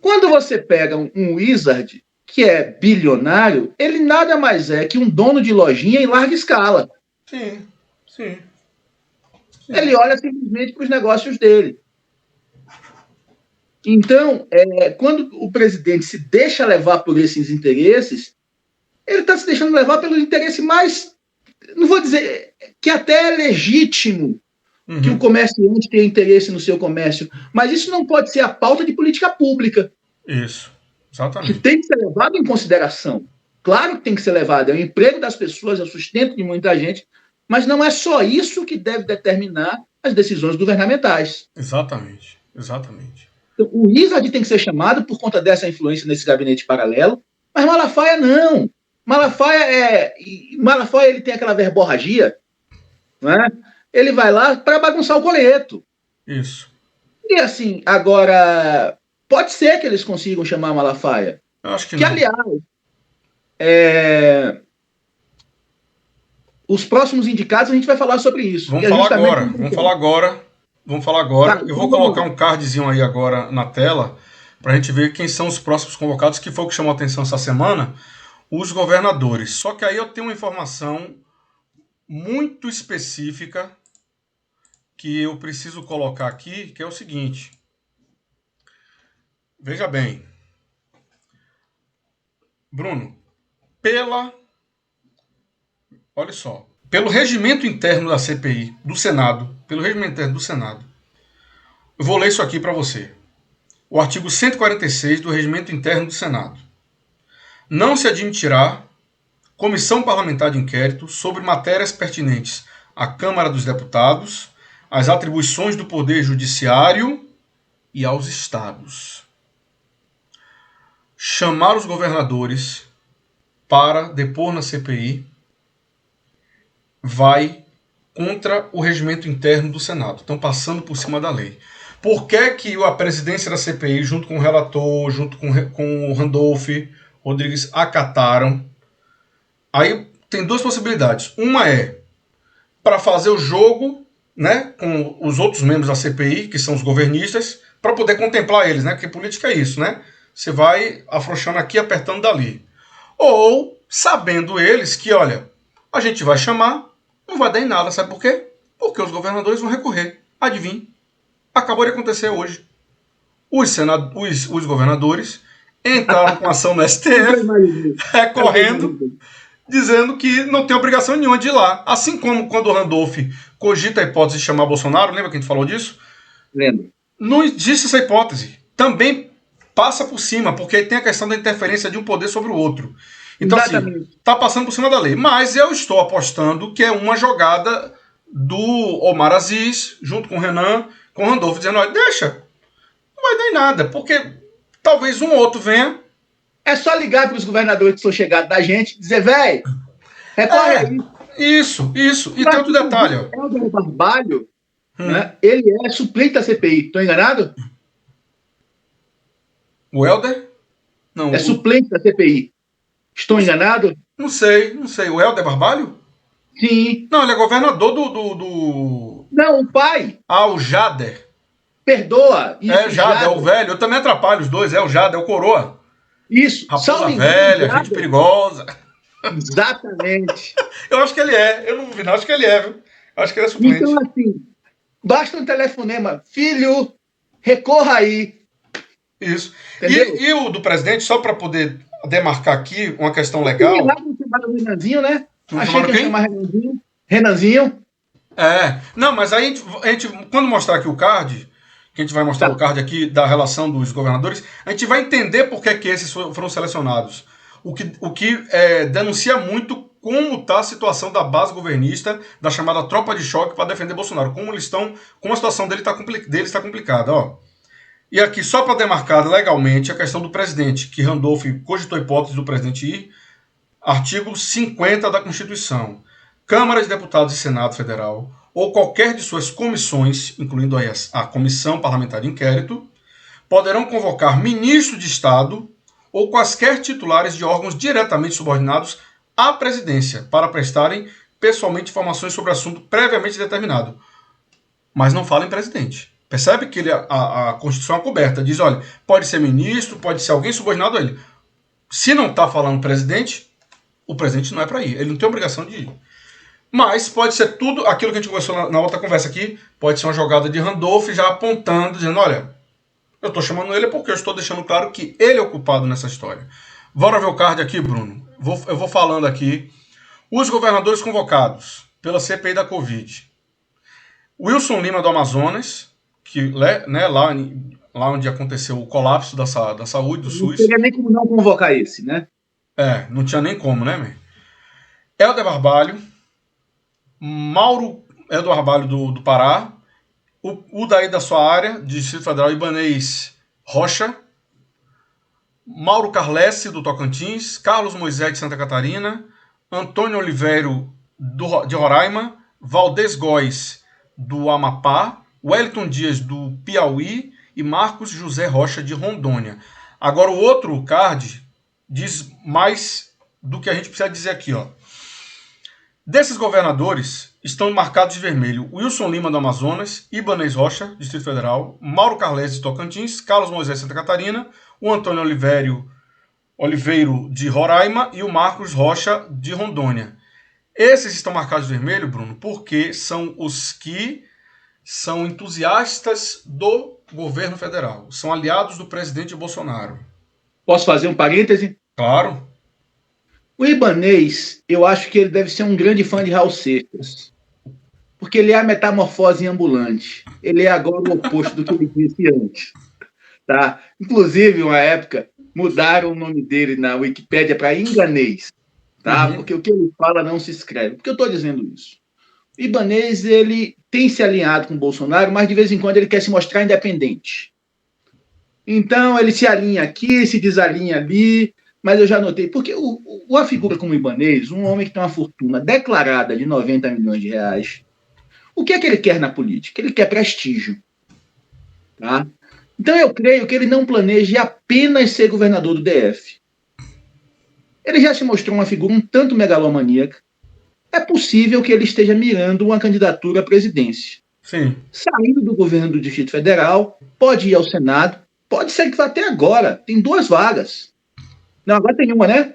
Quando você pega um Wizard, que é bilionário, ele nada mais é que um dono de lojinha em larga escala.
Sim.
Ele olha simplesmente para os negócios dele. Então, quando o presidente se deixa levar por esses interesses, ele está se deixando levar pelo interesse mais, não vou dizer, que até é legítimo que o comerciante tenha interesse no seu comércio, mas isso não pode ser a pauta de política pública.
Isso, exatamente.
Que tem que ser levado em consideração. Claro que tem que ser levado, é o emprego das pessoas, é o sustento de muita gente, mas não é só isso que deve determinar as decisões governamentais.
Exatamente.
Então, o Wizard tem que ser chamado por conta dessa influência nesse gabinete paralelo, mas Malafaia não. Malafaia ele tem aquela verborragia, né? Ele vai lá para bagunçar o coleto.
Isso.
E assim, agora, pode ser que eles consigam chamar Malafaia.
Eu acho que não.
Aliás, os próximos indicados a gente vai falar sobre isso.
Vamos falar agora. Eu vou colocar um cardzinho aí agora na tela para a gente ver quem são os próximos convocados, que foi o que chamou a atenção essa semana, os governadores. Só que aí eu tenho uma informação muito específica que eu preciso colocar aqui, que é o seguinte. Veja bem. Bruno, olha só, pelo regimento interno da CPI, do Senado, eu vou ler isso aqui para você. O artigo 146 do regimento interno do Senado. Não se admitirá comissão parlamentar de inquérito sobre matérias pertinentes à Câmara dos Deputados, às atribuições do Poder Judiciário e aos Estados. Chamar os governadores para depor na CPI vai contra o regimento interno do Senado. Estão passando por cima da lei. Por que que a presidência da CPI, junto com o relator, junto com o Randolph Rodrigues, acataram? Aí tem duas possibilidades. Uma é para fazer o jogo, né, com os outros membros da CPI, que são os governistas, para poder contemplar eles, né? Porque política é isso, né? Você vai afrouxando aqui, apertando dali. Ou sabendo eles que, olha, a gente vai chamar, não vai dar em nada, sabe por quê? Porque os governadores vão recorrer. Adivinhe? Acabou de acontecer hoje. Os governadores entraram com ação no STF, recorrendo, dizendo que não tem obrigação nenhuma de ir lá. Assim como quando o Randolph cogita a hipótese de chamar Bolsonaro, lembra que a gente falou disso?
Lembro.
Não existe essa hipótese. Também passa por cima, porque tem a questão da interferência de um poder sobre o outro. Então,
Exatamente.
assim, está passando por cima da lei. Mas eu estou apostando que é uma jogada do Omar Aziz, junto com o Renan, com o Randolph, dizendo, olha, deixa, não vai dar em nada, porque talvez um ou outro venha.
É só ligar para os governadores que são chegados da gente e dizer, velho, recorre aí.
Isso. E tem outro detalhe. Ó.
O Helder Barbalho, né, ele é suplente da CPI. Estou enganado?
O Helder? Não.
É suplente da CPI. Estou enganado?
Não sei. O Helder Barbalho?
Sim.
Não, ele é governador do...
Não, o pai.
Ah, o Jader.
Perdoa.
Isso, é, Jader, é o velho. Eu também atrapalho os dois. É o Jader, é o coroa.
Isso.
Raposa velha, gente perigosa.
Exatamente.
Eu acho que ele é. Eu não vi, não. Acho que ele é, viu? Eu acho que ele é suplente.
Então, assim, basta um telefonema. Filho, recorra aí.
Isso. E o do presidente, só para poder demarcar aqui uma questão legal.
Não chamaram o Renanzinho, né? Achei que ia
quem?
chamar Renanzinho. Renanzinho.
É. Não, mas aí a gente quando mostrar aqui o card, que a gente vai mostrar o card aqui da relação dos governadores, a gente vai entender por que esses foram selecionados. O que denuncia muito como está a situação da base governista, da chamada tropa de choque para defender Bolsonaro. Como eles estão, como a situação deles está complicada. Ó. E aqui, só para demarcar legalmente, a questão do presidente, que Randolph cogitou a hipótese do presidente ir, artigo 50 da Constituição. Câmara de Deputados e Senado Federal, ou qualquer de suas comissões, incluindo a Comissão Parlamentar de Inquérito, poderão convocar ministro de Estado ou quaisquer titulares de órgãos diretamente subordinados à presidência para prestarem pessoalmente informações sobre assunto previamente determinado. Mas não fala em presidente. Percebe que a Constituição é coberta. Diz, olha, pode ser ministro, pode ser alguém subordinado a ele. Se não está falando presidente, o presidente não é para ir. Ele não tem obrigação de ir. Mas pode ser tudo aquilo que a gente conversou na outra conversa aqui, pode ser uma jogada de Randolph já apontando, dizendo, olha, eu estou chamando ele porque eu estou deixando claro que ele é o culpado nessa história. Bora ver o card aqui, Bruno. Eu vou falando aqui. Os governadores convocados pela CPI da Covid. Wilson Lima do Amazonas, que né, lá onde aconteceu o colapso da saúde, do SUS.
Não teria nem como não convocar esse, né?
Não tinha nem como, né, man? Helder Barbalho, Mauro Helder Barbalho do Pará, o daí da sua área, Distrito Federal, Ibanez Rocha, Mauro Carlesse, do Tocantins, Carlos Moisés, de Santa Catarina, Antônio Oliveiro, de Roraima, Valdez Góes, do Amapá, Wellington Dias, do Piauí e Marcos José Rocha, de Rondônia. Agora, o outro card diz mais do que a gente precisa dizer aqui, ó. Desses governadores estão marcados de vermelho Wilson Lima, do Amazonas, Ibanez Rocha, Distrito Federal, Mauro Carlese, de Tocantins, Carlos Moisés, de Santa Catarina, o Antônio Oliveiro, de Roraima e o Marcos Rocha, de Rondônia. Esses estão marcados de vermelho, Bruno, porque são os que são entusiastas do governo federal, são aliados do presidente Bolsonaro.
Posso fazer um parêntese?
Claro.
O Ibanez, eu acho que ele deve ser um grande fã de Raul Seixas, porque ele é a metamorfose ambulante. Ele é agora o oposto do que ele disse antes. Tá? Inclusive, uma época, mudaram o nome dele na Wikipédia para Ibanez, tá? Porque o que ele fala não se escreve. Por que eu estou dizendo isso? O Ibanez, ele tem se alinhado com o Bolsonaro, mas de vez em quando ele quer se mostrar independente. Então, ele se alinha aqui, se desalinha ali, mas eu já notei, porque uma figura como o Ibanez, um homem que tem uma fortuna declarada de 90 milhões de reais, o que é que ele quer na política? Ele quer prestígio. Tá? Então, eu creio que ele não planeja apenas ser governador do DF. Ele já se mostrou uma figura um tanto megalomaníaca. É possível que ele esteja mirando uma candidatura à presidência.
Sim.
Saindo do governo do Distrito Federal, pode ir ao Senado, pode ser que vá até agora. Tem 2 vagas. Não, agora tem uma, né?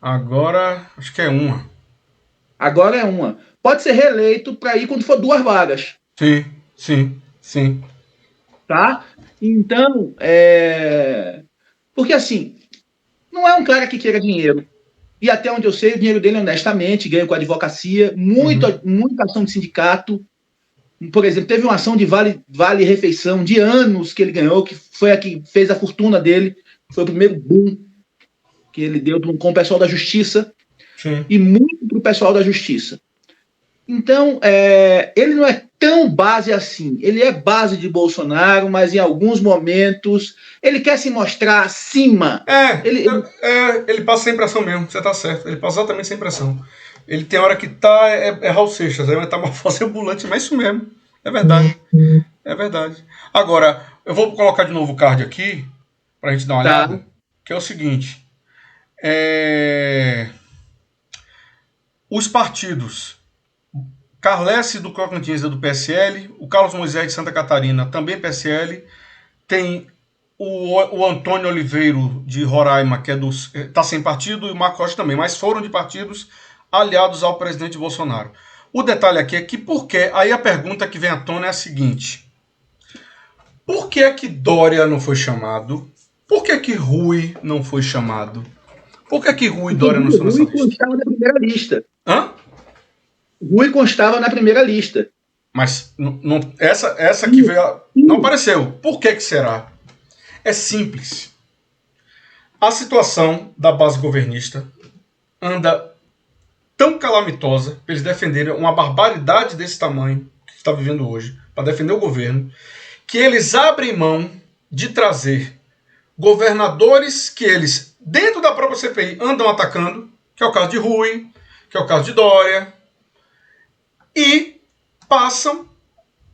Agora, acho que é uma.
Agora é uma. Pode ser reeleito para ir quando for 2 vagas.
Sim.
Tá? Então, porque assim, não é um cara que queira dinheiro. E até onde eu sei, o dinheiro dele, honestamente, ganha com a advocacia, muita ação de sindicato. Por exemplo, teve uma ação de vale refeição de anos que ele ganhou, que foi a que fez a fortuna dele. Foi o primeiro boom que ele deu com o pessoal da Justiça.
Sim.
E muito para o pessoal da Justiça. Então, ele não é tão base assim. Ele é base de Bolsonaro, mas em alguns momentos ele quer se mostrar acima.
Ele passa sem pressão mesmo, você tá certo. Ele passa exatamente sem pressão. Ele tem hora que tá. É Raul Seixas, é uma metamorfose ambulante, mas é isso mesmo. É verdade. É verdade. Agora, eu vou colocar de novo o card aqui, pra gente dar uma olhada. Que é o seguinte. Os partidos. Carlesse do Tocantins é do PSL, o Carlos Moisés de Santa Catarina também PSL, tem o Antônio Oliveiro de Roraima, que tá sem partido, e o Marco Rocha também, mas foram de partidos aliados ao presidente Bolsonaro. O detalhe aqui é que aí a pergunta que vem à tona é a seguinte: por que Dória não foi chamado? Por que Rui não foi chamado? Por que Rui e Dória não estão nessa lista?
Rui constava na primeira lista.
Hã?
Rui constava na primeira lista.
Mas essa que veio não apareceu. Por que será? É simples. A situação da base governista anda tão calamitosa para eles defenderem uma barbaridade desse tamanho que está vivendo hoje, para defender o governo, que eles abrem mão de trazer governadores que eles, dentro da própria CPI, andam atacando, que é o caso de Rui, que é o caso de Dória, e passam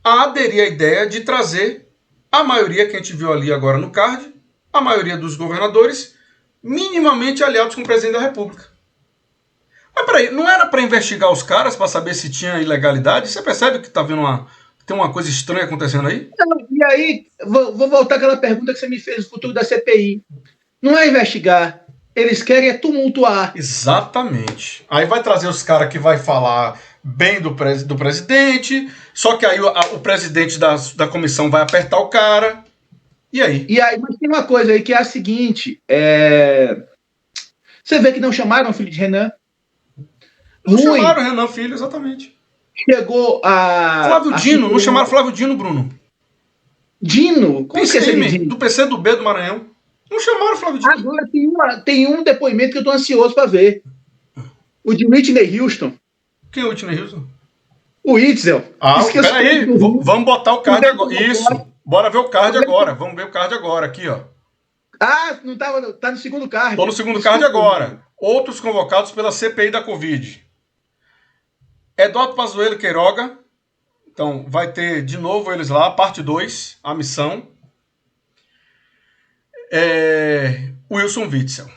a aderir à ideia de trazer a maioria que a gente viu ali agora no card, a maioria dos governadores, minimamente aliados com o presidente da República. Mas peraí, não era para investigar os caras para saber se tinha ilegalidade? Você percebe que tá vendo tem uma coisa estranha acontecendo aí?
Não, e aí, vou voltar àquela pergunta que você me fez, o futuro da CPI. Não é investigar, eles querem tumultuar.
Exatamente. Aí vai trazer os caras que vai falar bem do presidente, só que aí o presidente da comissão vai apertar o cara. E aí?
Mas tem uma coisa aí que é a seguinte: você vê que não chamaram o filho de Renan.
Não chamaram o Renan Filho, exatamente.
Chegou a.
Flávio Dino, não chamaram Flávio Dino, Bruno.
Dino? Como que é esse Dino?
Do PCdoB do Maranhão. Não chamaram Flávio Dino.
Agora tem um depoimento que eu tô ansioso para ver. O de Whitney Houston.
Quem é o Whitney Houston?
O Itzel.
Peraí, vamos botar o card agora. Isso, bora ver o card agora. Vamos ver o card agora, aqui, ó.
Não tava, tá no segundo card.
Tô no segundo card agora. Outros convocados pela CPI da Covid. Eduardo Pazuello Queiroga. Então, vai ter de novo eles lá, parte 2, a missão. Wilson Witzel.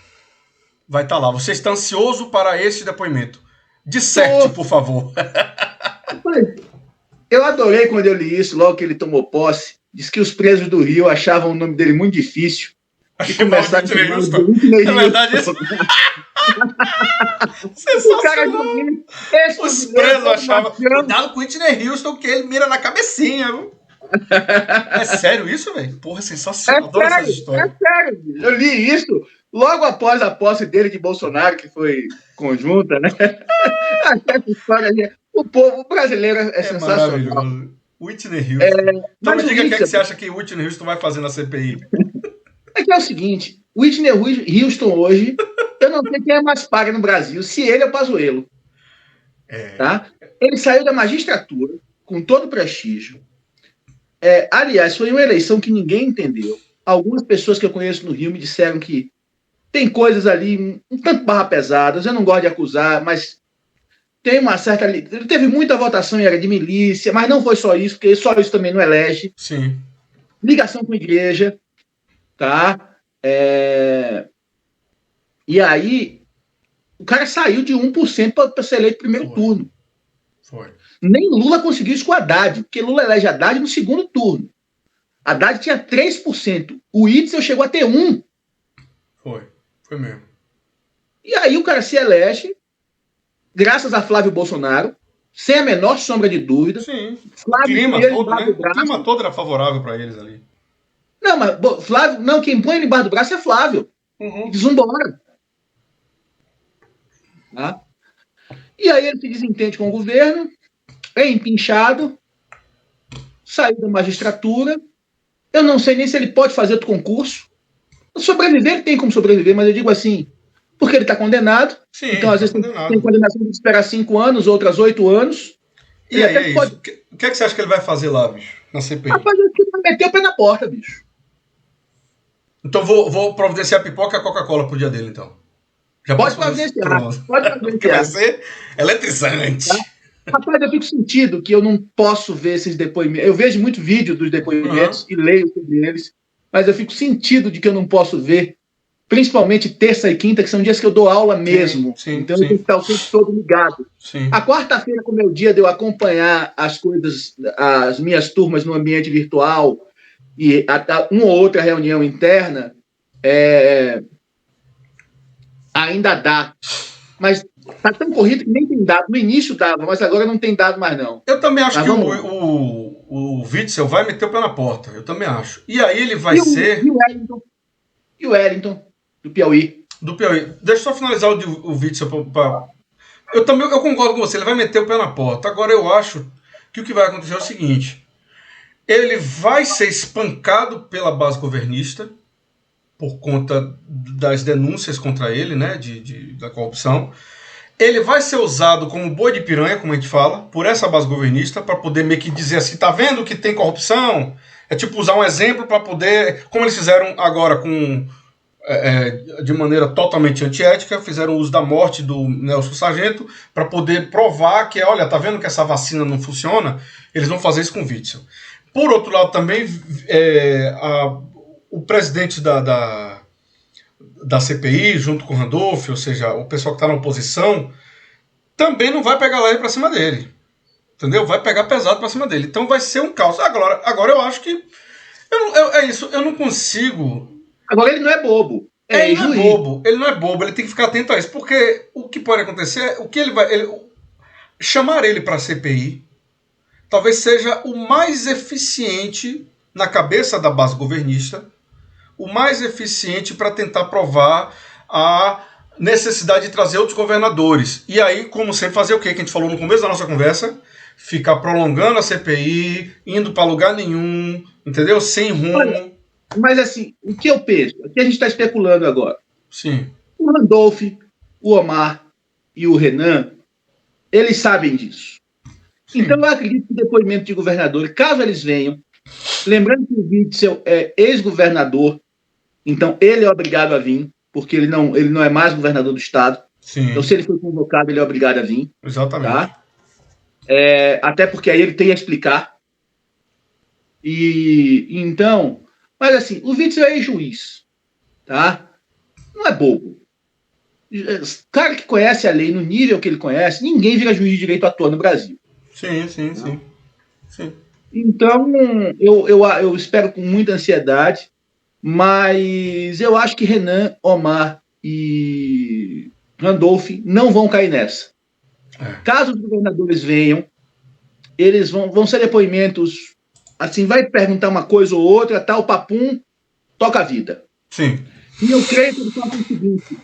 Vai estar lá. Você está ansioso para esse depoimento? Disserte, por favor.
Eu adorei quando eu li isso, logo que ele tomou posse. Diz que os presos do Rio achavam o nome dele muito difícil. E começaram a chamar de Whitney Houston.
É verdade isso? Sensacional. Os presos achavam. Cuidado com o Whitney Houston, que ele mira na cabecinha, viu? É sério isso, velho? Porra, sensacional. Adoro essa história.
É sério. Eu li isso logo após a posse dele de Bolsonaro, que foi conjunta, né? Essa história ali. O povo brasileiro é sensacional.
Maravilhoso. Whitney Houston. Então me diga o que você acha que Whitney Houston vai fazer na CPI.
É que é o seguinte, Whitney Houston hoje, eu não sei quem é mais paga no Brasil, se ele ou o Pazuello. Tá? Ele saiu da magistratura com todo o prestígio. Aliás, foi uma eleição que ninguém entendeu. Algumas pessoas que eu conheço no Rio me disseram que tem coisas ali um tanto barra pesadas, eu não gosto de acusar, mas tem uma certa... Ele teve muita votação e era de milícia, mas não foi só isso, porque só isso também não elege.
Sim.
Ligação com a igreja, tá? E aí, o cara saiu de 1% para ser eleito no primeiro turno.
Foi.
Nem Lula conseguiu isso com Haddad, porque Lula elege Haddad no segundo turno. Haddad tinha 3%. O Itzel chegou a ter 1%.
Foi mesmo.
E aí o cara se elege, graças a Flávio Bolsonaro, sem a menor sombra de dúvida.
Sim.
Flávio,
O clima todo era favorável para eles ali.
Não, mas Flávio, não, quem põe ele embaixo do braço é Flávio. Eles vão embora. Tá? E aí ele se desentende com o governo, é empinchado, saiu da magistratura. Eu não sei nem se ele pode fazer outro concurso. Sobreviver, ele tem como sobreviver, mas eu digo assim, porque ele está condenado.
Sim,
então, às vezes, tem condenação de esperar 5 anos, outras 8 anos.
E aí, é pode... isso. O que é que você acha que ele vai fazer lá, bicho? Na CPI?
Rapaz, ele vai meter o pé na porta, bicho.
Então vou providenciar a pipoca e a Coca-Cola pro dia dele, então.
Já pode providenciar. Pode providenciar.
Porque vai ser eletrizante. Tá?
Rapaz, eu fico sentido que eu não posso ver esses depoimentos. Eu vejo muito vídeo dos depoimentos e leio sobre eles, mas eu fico sentido de que eu não posso ver, principalmente terça e quinta, que são dias que eu dou aula mesmo.
Sim,
então eu tenho que estar o tempo todo ligado.
Sim.
A quarta-feira, como é o dia de eu acompanhar as coisas, as minhas turmas no ambiente virtual e uma ou outra reunião interna, ainda dá. Mas tá tão corrido que nem tem dado. No início dava, mas agora não tem dado mais, não.
Eu também acho que o Witzel vai meter o pé na porta. Eu também acho. E aí ele vai ser...
E o Wellington, do Piauí.
Do Piauí. Deixa eu só finalizar o Witzel. Eu concordo com você. Ele vai meter o pé na porta. Agora eu acho que o que vai acontecer é o seguinte. Ele vai ser espancado pela base governista por conta das denúncias contra ele, né, da corrupção. Ele vai ser usado como boi de piranha, como a gente fala, por essa base governista, para poder meio que dizer assim, tá vendo que tem corrupção? É tipo usar um exemplo para poder, como eles fizeram agora de maneira totalmente antiética, fizeram uso da morte do Nelson Sargento para poder provar que, olha, tá vendo que essa vacina não funciona? Eles vão fazer isso com o Witzel. Por outro lado também, o presidente da CPI, junto com o Randolph, ou seja, o pessoal que está na oposição, também não vai pegar leve para cima dele. Entendeu? Vai pegar pesado para cima dele. Então vai ser um caos. Agora eu acho que... é isso, eu não consigo...
Agora ele não é bobo.
Ele não é bobo, ele tem que ficar atento a isso. Porque o que pode acontecer é chamar ele para a CPI talvez seja o mais eficiente na cabeça da base governista, o mais eficiente para tentar provar a necessidade de trazer outros governadores. E aí, como sempre, fazer o que a gente falou no começo da nossa conversa? Ficar prolongando a CPI, indo para lugar nenhum, entendeu? Sem rumo.
Olha, mas assim, o que eu penso? O que a gente está especulando agora?
Sim.
O Randolph, o Omar e o Renan, eles sabem disso. Sim. Então eu acredito que o depoimento de governador, caso eles venham, lembrando que o Witzel é ex-governador, então ele é obrigado a vir, porque ele não é mais governador do estado.
Sim.
Então se ele for convocado, ele é obrigado a vir.
Exatamente.
Tá? Até porque aí ele tem a explicar. Então, mas assim, o Witzel é juiz, tá? Não é bobo. Cara que conhece a lei no nível que ele conhece, ninguém vira juiz de direito à toa no Brasil.
Sim.
Então, eu espero com muita ansiedade, mas eu acho que Renan, Omar e Randolph não vão cair nessa. Caso os governadores venham, eles vão ser depoimentos, assim, vai perguntar uma coisa ou outra, tal, papum, toca a vida.
Sim.
E eu creio que eles fazem o seguinte,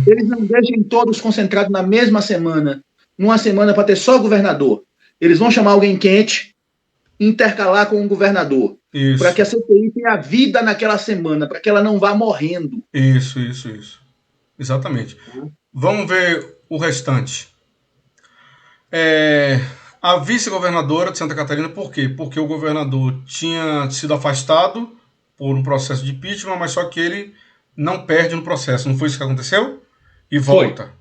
eles não deixem todos concentrados na mesma semana, numa semana para ter só governador. Eles vão chamar alguém quente, intercalar com o governador. Para que a CPI tenha vida naquela semana, para que ela não vá morrendo.
Isso. Exatamente. Vamos ver o restante. A vice-governadora de Santa Catarina, por quê? Porque o governador tinha sido afastado por um processo de impeachment, mas só que ele não perde no processo. Não foi isso que aconteceu? E volta. Foi.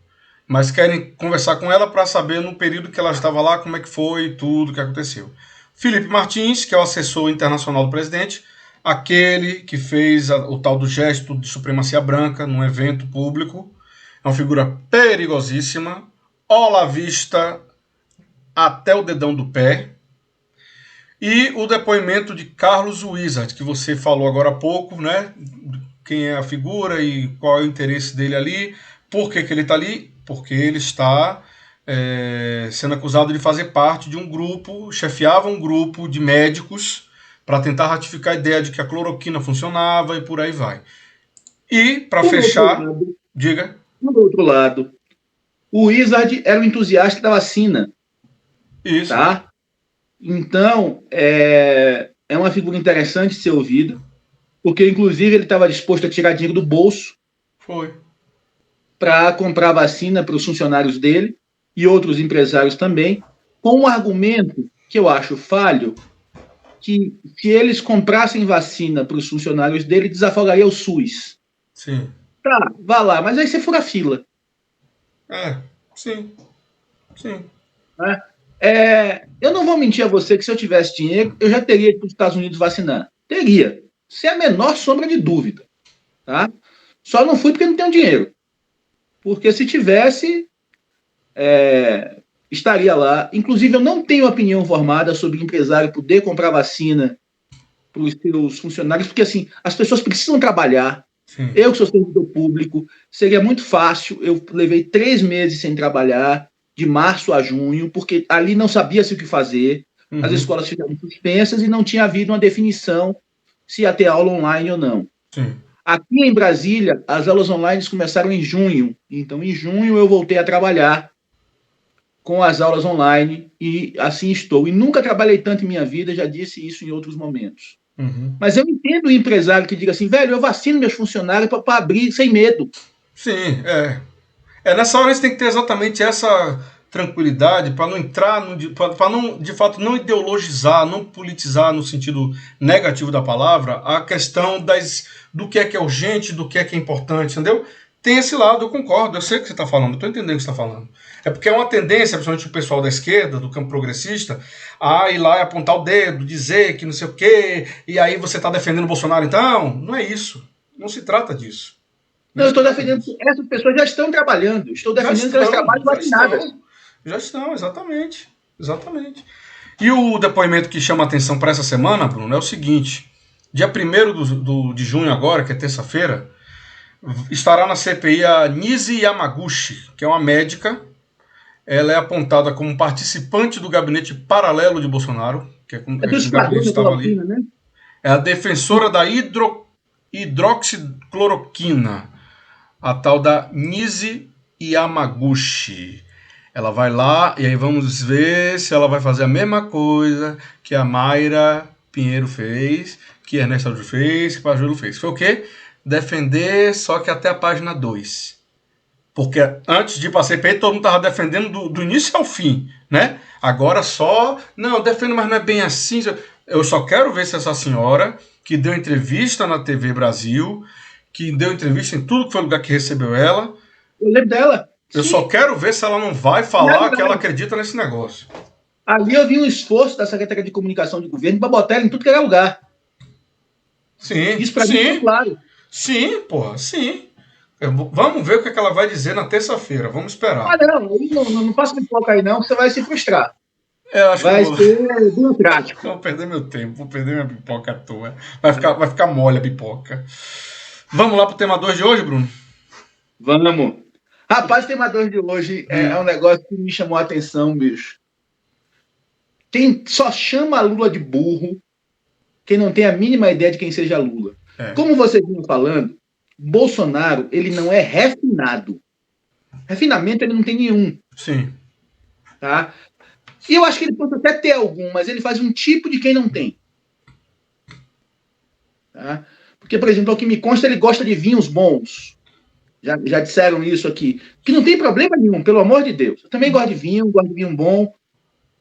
Mas querem conversar com ela para saber no período que ela estava lá, como é que foi, tudo que aconteceu. Felipe Martins, que é o assessor internacional do presidente, aquele que fez o tal do gesto de supremacia branca num evento público, é uma figura perigosíssima, olavista até o dedão do pé. E o depoimento de Carlos Wizard, que você falou agora há pouco, né? Quem é a figura e qual é o interesse dele ali, por que ele está ali? Porque ele está sendo acusado de fazer parte de um grupo, chefiava um grupo de médicos para tentar ratificar a ideia de que a cloroquina funcionava e por aí vai. E, para fechar, diga.
Do outro lado, o Wizard era um entusiasta da vacina.
Isso.
Tá? Então, é uma figura interessante de ser ouvida, porque, inclusive, ele estava disposto a tirar dinheiro do bolso para comprar vacina para os funcionários dele e outros empresários também, com um argumento que eu acho falho, que se eles comprassem vacina para os funcionários dele, desafogaria o SUS.
Sim.
Tá, vá lá, mas aí você fura a fila.
Sim.
Eu não vou mentir a você que se eu tivesse dinheiro, eu já teria ido para os Estados Unidos vacinar. Teria. Sem a menor sombra de dúvida. Tá? Só não fui porque não tenho dinheiro. Porque se tivesse, estaria lá. Inclusive, eu não tenho opinião formada sobre empresário poder comprar vacina para os seus funcionários, porque assim, as pessoas precisam trabalhar. Sim. Eu que sou servidor público, seria muito fácil. Eu levei 3 meses sem trabalhar, de março a junho, porque ali não sabia-se o que fazer. As escolas ficaram suspensas e não tinha havido uma definição se ia ter aula online ou não.
Sim.
Aqui em Brasília, as aulas online começaram em junho. Então, em junho, eu voltei a trabalhar com as aulas online e assim estou. E nunca trabalhei tanto em minha vida, já disse isso em outros momentos. Mas eu entendo o empresário que diga assim, velho, eu vacino meus funcionários para abrir sem medo.
Sim, nessa hora você tem que ter exatamente essa tranquilidade para não entrar, para não, de fato, não ideologizar, não politizar no sentido negativo da palavra a questão do que é urgente, do que é importante, entendeu? Tem esse lado, eu concordo, eu sei o que você está falando, eu estou entendendo o que você está falando. É porque é uma tendência, principalmente o pessoal da esquerda, do campo progressista, a ir lá e apontar o dedo, dizer que não sei o quê, e aí você está defendendo o Bolsonaro, então? Não é isso. Não se trata disso.
Não, eu estou defendendo que essas pessoas já estão trabalhando. Estou defendendo que elas trabalham vacinadas.
Já estão, exatamente. E o depoimento que chama a atenção para essa semana, Bruno, é o seguinte. Dia 1º de junho agora, que é terça-feira, estará na CPI a Nise Yamaguchi, que é uma médica. Ela é apontada como participante do gabinete paralelo de Bolsonaro, que é como o gabinete estava ali. Né? É a defensora da hidroxicloroquina, a tal da Nise Yamaguchi. Ela vai lá e aí vamos ver se ela vai fazer a mesma coisa que a Mayra Pinheiro fez, que a Ernesto Araújo fez, que o Pajuelo fez. Foi o quê? Defender só que até a página 2. Porque antes de ir para a CPI, todo mundo estava defendendo do início ao fim, né? Agora só, não, defendo, mas não é bem assim. Eu só quero ver se essa senhora, que deu entrevista na TV Brasil, que deu entrevista em tudo que foi lugar que recebeu ela.
Eu lembro dela.
Eu só quero ver se ela não vai falar que ela acredita nesse negócio.
Ali eu vi um esforço da Secretaria de Comunicação do Governo para botar ela em tudo que era lugar.
Sim.
Isso para mim é claro.
Sim, porra, sim. Vamos ver o que ela vai dizer na terça-feira. Vamos esperar.
Não faça pipoca aí não, que você vai se frustrar.
Acho
vai ser burocrático.
Vou perder meu tempo, vou perder minha pipoca à toa. Vai ficar mole a pipoca. Vamos lá pro tema 2 de hoje, Bruno?
Vamos. Rapaz, o tema 2 de hoje é um negócio que me chamou a atenção, bicho. Quem só chama Lula de burro, quem não tem a mínima ideia de quem seja Lula. Como vocês vinham falando, Bolsonaro, ele não é refinado. Refinamento ele não tem nenhum.
Sim.
Tá? E eu acho que ele pode até ter algum, mas ele faz um tipo de quem não tem. Tá? Porque, por exemplo, ao que me consta, ele gosta de vinhos bons. Já disseram isso aqui. Que não tem problema nenhum, pelo amor de Deus. Eu também gosto de vinho bom.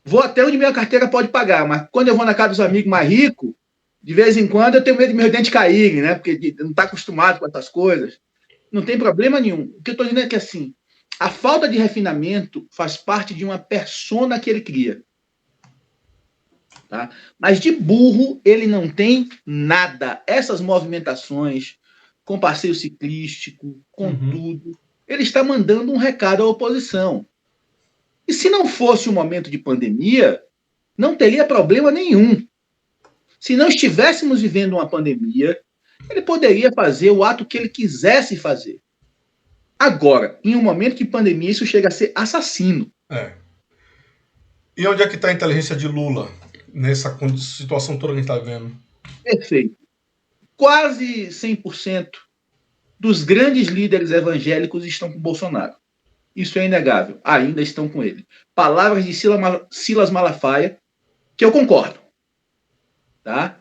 Vou até onde minha carteira pode pagar, mas quando eu vou na casa dos amigos mais ricos, de vez em quando eu tenho medo de meus dentes caírem, né? Porque não está acostumado com essas coisas. Não tem problema nenhum. O que eu estou dizendo é que, assim, a falta de refinamento faz parte de uma persona que ele cria. Tá? Mas de burro ele não tem nada. Essas movimentações com passeio ciclístico, com tudo, ele está mandando um recado à oposição. E se não fosse um momento de pandemia, não teria problema nenhum. Se não estivéssemos vivendo uma pandemia, ele poderia fazer o ato que ele quisesse fazer. Agora, em um momento de pandemia, isso chega a ser assassino.
E onde é que está a inteligência de Lula nessa situação toda que a gente está vendo?
Perfeito. Quase 100% dos grandes líderes evangélicos estão com Bolsonaro. Isso é inegável. Ainda estão com ele. Palavras de Silas Malafaia, que eu concordo. Tá?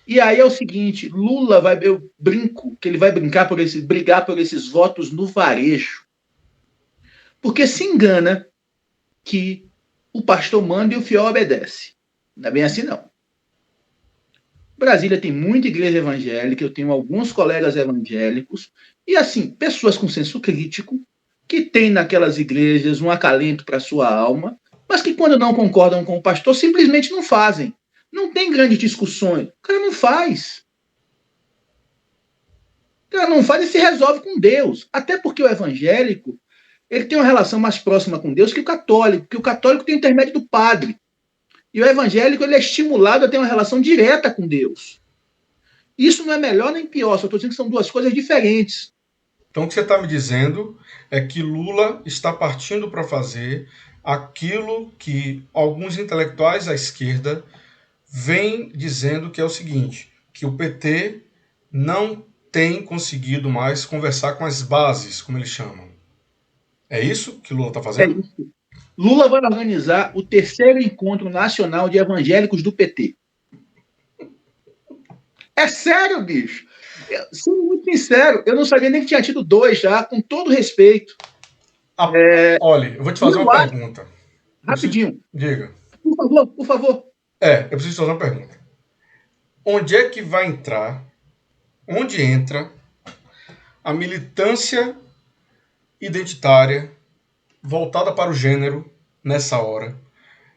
E aí é o seguinte, Lula vai, eu brinco, que ele vai brigar por esses votos no varejo. Porque se engana que o pastor manda e o fiel obedece. Não é bem assim, não. Brasília tem muita igreja evangélica, eu tenho alguns colegas evangélicos, e assim, pessoas com senso crítico, que têm naquelas igrejas um acalento para a sua alma, mas que quando não concordam com o pastor, simplesmente não fazem. Não tem grandes discussões. O cara não faz. O cara não faz e se resolve com Deus. Até porque o evangélico, ele tem uma relação mais próxima com Deus que o católico, porque o católico tem o intermédio do padre. E o evangélico, ele é estimulado a ter uma relação direta com Deus. Isso não é melhor nem pior, só estou dizendo que são duas coisas diferentes.
Então, o que você está me dizendo é que Lula está partindo para fazer aquilo que alguns intelectuais à esquerda vêm dizendo que é o seguinte, que o PT não tem conseguido mais conversar com as bases, como eles chamam. É isso que Lula está fazendo?
É isso. Lula vai organizar o 3º Encontro Nacional de Evangélicos do PT. É sério, bicho. Sendo muito sincero, eu não sabia nem que tinha tido 2 já, com todo respeito.
Olha, eu vou te fazer uma pergunta.
Rapidinho.
Diga.
Por favor.
Eu preciso fazer uma pergunta. Onde é que vai entrar, onde entra a militância identitária voltada para o gênero nessa hora?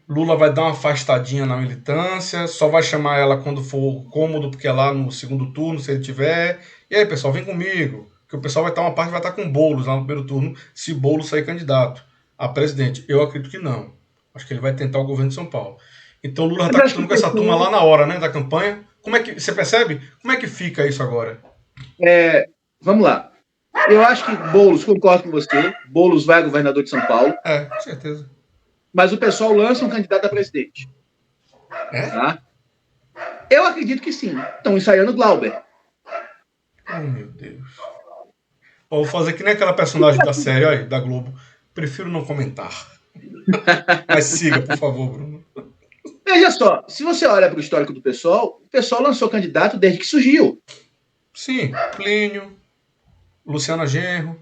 Lula vai dar uma afastadinha na militância, só vai chamar ela quando for cômodo, porque é lá no segundo turno, se ele tiver. E aí, pessoal, vem comigo, que o pessoal vai estar uma parte, vai estar com Boulos lá no primeiro turno, se Boulos sair candidato a presidente. Eu acredito que não. Acho que ele vai tentar o governo de São Paulo. Então Lula está acostumado com essa turma lá na hora, né, da campanha. Como é que você percebe? Como é que fica isso agora?
Vamos lá. Eu acho que Boulos, concordo com você, Boulos vai governador de São Paulo.
Com certeza.
Mas o pessoal lança um candidato a presidente. Tá? Eu acredito que sim. Estão ensaiando Glauber.
Oh, meu Deus. Vou fazer que nem aquela personagem da série, olha, da Globo. Prefiro não comentar. Mas siga, por favor, Bruno.
Veja só, se você olha para o histórico do pessoal, o pessoal lançou candidato desde que surgiu.
Sim, Plínio, Luciana Genro.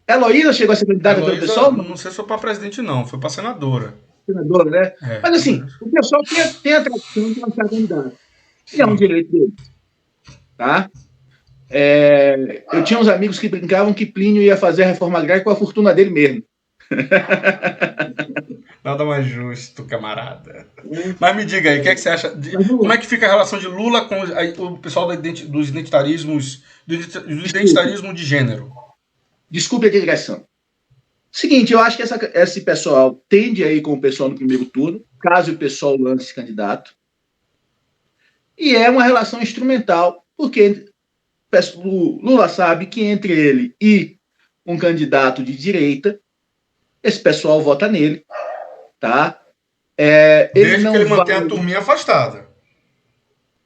Heloísa chegou a ser candidata pelo pessoal?
Não sei se foi para presidente, não. Foi para senadora.
Senadora, né? Mas assim, o pessoal tem a tradição de lançar candidato. E é um direito dele. Tá? Eu tinha uns amigos que brincavam que Plínio ia fazer a reforma agrária com a fortuna dele mesmo.
Nada mais justo, camarada. Mas me diga aí, o que, é que você acha? Como é que fica a relação de Lula com o pessoal dos identitarismos, do identitarismo de gênero?
Desculpe a digressão. Seguinte, eu acho que esse pessoal tende a ir com o pessoal no primeiro turno, caso o pessoal lance candidato. E é uma relação instrumental, porque Lula sabe que entre ele e um candidato de direita, esse pessoal vota nele, tá?
Desde que ele mantenha a turminha afastada.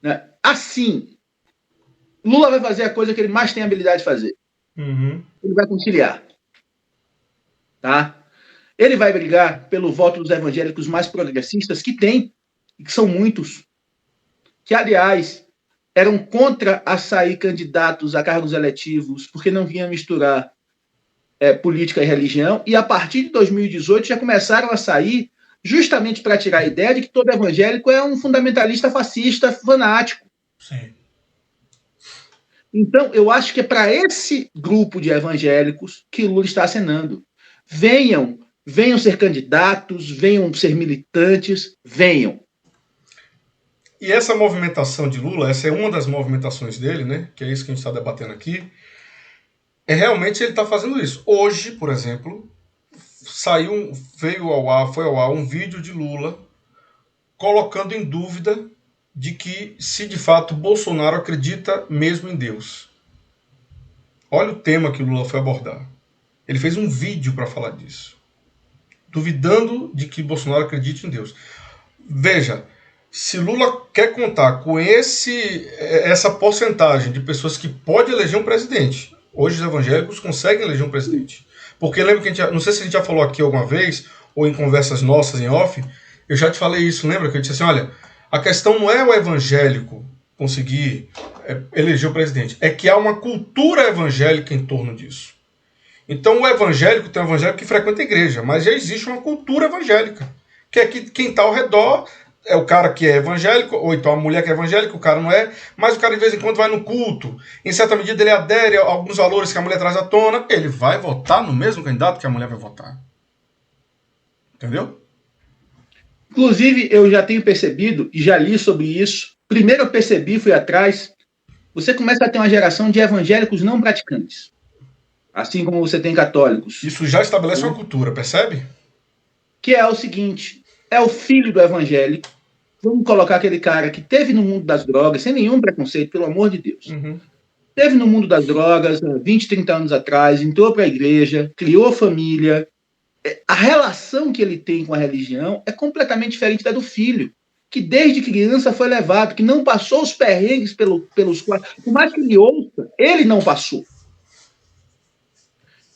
Né? Assim, Lula vai fazer a coisa que ele mais tem habilidade de fazer. Ele vai conciliar. Tá? Ele vai brigar pelo voto dos evangélicos mais progressistas, que tem, e que são muitos, que, aliás, eram contra a sair candidatos a cargos eletivos, porque não vinha misturar política e religião, e a partir de 2018 já começaram a sair justamente para tirar a ideia de que todo evangélico é um fundamentalista fascista fanático.
Sim.
Então, eu acho que é para esse grupo de evangélicos que Lula está acenando. Venham ser candidatos, venham ser militantes, venham.
E essa movimentação de Lula, essa é uma das movimentações dele, né? Que é isso que a gente está debatendo aqui. Realmente ele está fazendo isso. Hoje, por exemplo, foi ao ar um vídeo de Lula colocando em dúvida de que se de fato Bolsonaro acredita mesmo em Deus. Olha o tema que o Lula foi abordar. Ele fez um vídeo para falar disso, duvidando de que Bolsonaro acredite em Deus. Veja, se Lula quer contar com essa porcentagem de pessoas que pode eleger um presidente, hoje os evangélicos conseguem eleger um presidente. Porque lembra que não sei se a gente já falou aqui alguma vez, ou em conversas nossas em off, eu já te falei isso, lembra? Que eu disse assim, olha, a questão não é o evangélico conseguir eleger o presidente, é que há uma cultura evangélica em torno disso. Então o evangélico tem um evangélico que frequenta a igreja, mas já existe uma cultura evangélica, que é que quem está ao redor é o cara que é evangélico, ou então a mulher que é evangélica, o cara não é, mas o cara de vez em quando vai no culto, em certa medida ele adere a alguns valores que a mulher traz à tona, ele vai votar no mesmo candidato que a mulher vai votar. Entendeu?
Inclusive, eu já tenho percebido, e já li sobre isso, primeiro eu percebi, fui atrás, você começa a ter uma geração de evangélicos não praticantes, assim como você tem católicos.
Isso já estabelece uma cultura, percebe?
Que é o seguinte, é o filho do evangélico, vamos colocar aquele cara que teve no mundo das drogas, sem nenhum preconceito, pelo amor de Deus.
Uhum.
Teve no mundo das drogas 20, 30 anos atrás, entrou para a igreja, criou família. A relação que ele tem com a religião é completamente diferente da do filho, que desde criança foi levado, que não passou os perrengues pelos quais, por mais que ele ouça, ele não passou.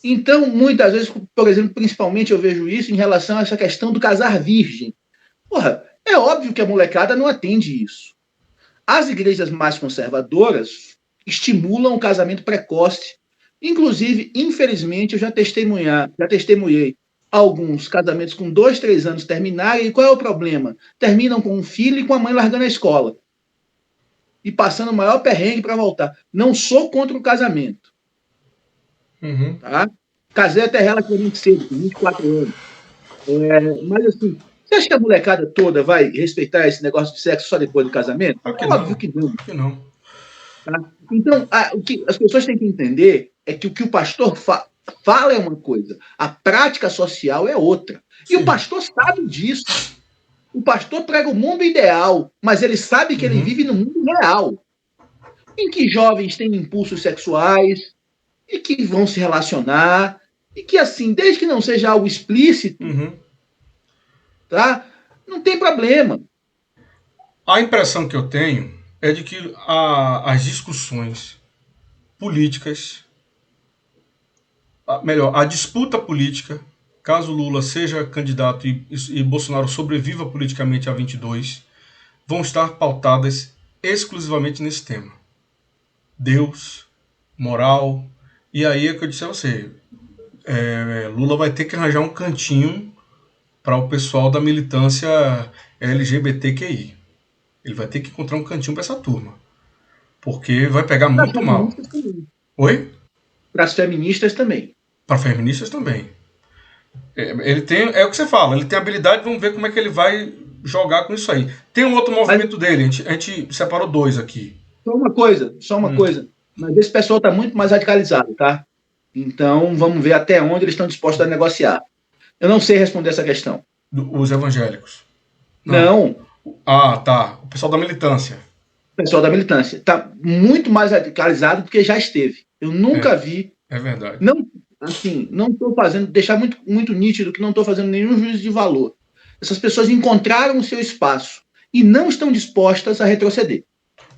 Então, muitas vezes, por exemplo, principalmente eu vejo isso em relação a essa questão do casar virgem. Porra, é óbvio que a molecada não atende isso. As igrejas mais conservadoras estimulam o casamento precoce. Inclusive, infelizmente, eu já testemunhei alguns casamentos com 2, 3 anos terminarem. E qual é o problema? Terminam com um filho e com a mãe largando a escola. E passando o maior perrengue para voltar. Não sou contra o casamento.
Uhum.
Tá? Casei até relativamente cedo, com 24 anos. Mas assim, você acha que a molecada toda vai respeitar esse negócio de sexo só depois do casamento? Óbvio que não.
Que não.
Tá? Então, o que as pessoas têm que entender é que o que o pastor fala é uma coisa, a prática social é outra. Sim. E o pastor sabe disso. O pastor prega o mundo ideal, mas ele sabe que ele vive no mundo real, em que jovens têm impulsos sexuais e que vão se relacionar, e que, assim, desde que não seja algo explícito, tá? Não tem problema.
A impressão que eu tenho é de que as discussões políticas, a disputa política, caso Lula seja candidato e Bolsonaro sobreviva politicamente a 22, vão estar pautadas exclusivamente nesse tema. Deus, moral, e aí é que eu disse a você, Lula vai ter que arranjar um cantinho para o pessoal da militância LGBTQI. Ele vai ter que encontrar um cantinho para essa turma. Porque vai pegar muito mal.
Também.
Oi?
Para as feministas também.
Para feministas também. Ele tem, é o que você fala, ele tem habilidade, vamos ver como é que ele vai jogar com isso aí. Tem um outro movimento dele, a gente separou 2 aqui.
Só uma coisa. Mas esse pessoal está muito mais radicalizado, tá? Então, vamos ver até onde eles estão dispostos a negociar. Eu não sei responder essa questão.
Os evangélicos?
Não.
Ah, tá. O pessoal da militância.
O pessoal da militância está muito mais radicalizado do que já esteve. Eu nunca vi.
É verdade.
Não estou fazendo, deixar muito, muito nítido que não estou fazendo nenhum juízo de valor. Essas pessoas encontraram o seu espaço e não estão dispostas a retroceder.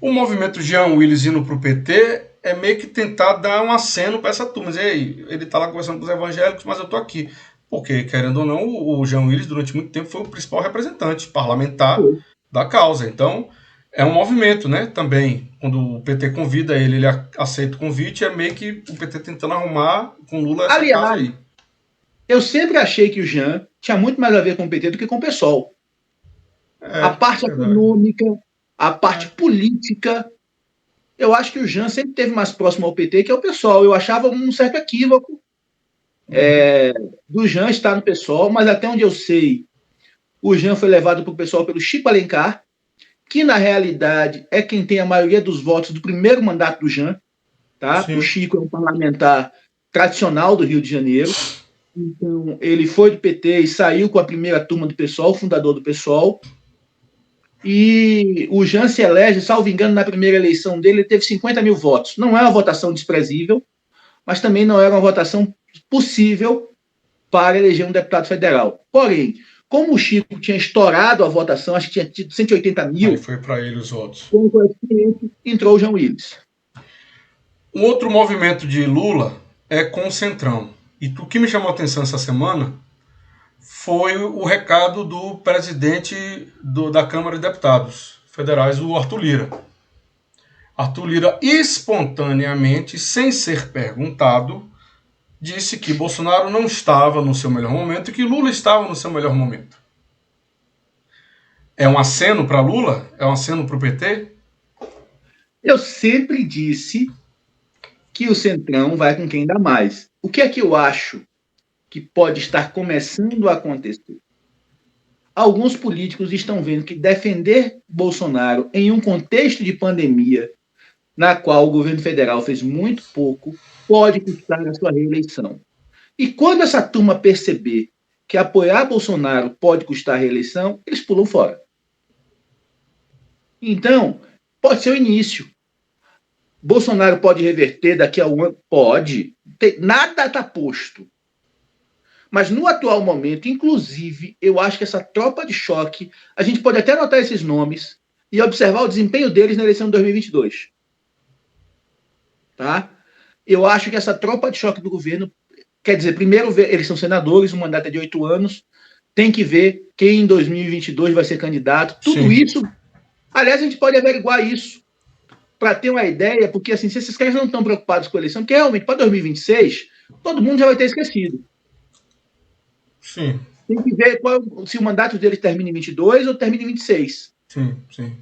O movimento Jean Willis indo para o PT é meio que tentar dar um aceno para essa turma. Dizer, ele está lá conversando com os evangélicos, mas eu estou aqui. Porque, querendo ou não, o Jean Willis, durante muito tempo, foi o principal representante parlamentar da causa. Então, é um movimento, né? Também, quando o PT convida ele, ele aceita o convite, é meio que o PT tentando arrumar com Lula essa casa
Aliás,
aí.
eu sempre achei que o Jean tinha muito mais a ver com o PT do que com o PSOL. A parte
Verdade.
econômica, a parte política, eu acho que o Jean sempre esteve mais próximo ao PT que ao PSOL. Eu achava um certo equívoco do Jean estar no PSOL, mas até onde eu sei, o Jean foi levado para o PSOL pelo Chico Alencar, que na realidade é quem tem a maioria dos votos do primeiro mandato do Jean. Tá? O
Sim.
Chico é um parlamentar tradicional do Rio de Janeiro. Então, ele foi do PT e saiu com a primeira turma do PSOL, fundador do PSOL. E o Jean se elege, salvo engano, na primeira eleição dele, ele teve 50 mil votos. Não é uma votação desprezível, mas também não era uma votação possível para eleger um deputado federal. Porém, como o Chico tinha estourado a votação, acho que tinha tido 180
Aí
mil,
foi para ele os votos.
com o coeficiente, entrou o Jean Willis.
Um outro movimento de Lula é com o Centrão. E o que me chamou a atenção essa semana foi o recado do presidente da Câmara de Deputados Federais, o Arthur Lira. Arthur Lira, espontaneamente, sem ser perguntado, disse que Bolsonaro não estava no seu melhor momento e que Lula estava no seu melhor momento. É um aceno para Lula? É um aceno para o PT?
Eu sempre disse que o Centrão vai com quem dá mais. O que é que eu acho que pode estar começando a acontecer? Alguns políticos estão vendo que defender Bolsonaro em um contexto de pandemia, na qual o governo federal fez muito pouco, pode custar a sua reeleição. E quando essa turma perceber que apoiar Bolsonaro pode custar a reeleição, eles pulam fora. Então, pode ser o início. Bolsonaro pode reverter daqui a um ano? Pode. Nada está posto. Mas no atual momento, inclusive, eu acho que essa tropa de choque, a gente pode até anotar esses nomes e observar o desempenho deles na eleição de 2022. Tá? Eu acho que essa tropa de choque do governo, quer dizer, primeiro, eles são senadores, o mandato é de 8 anos, tem que ver quem em 2022 vai ser candidato. Tudo
Sim.
isso, aliás, a gente pode averiguar isso para ter uma ideia, porque assim, se esses caras não estão preocupados com a eleição, porque realmente para 2026, todo mundo já vai ter esquecido.
Sim.
Tem que ver se o mandato deles termina em 22 ou termina em 26.
Sim, sim.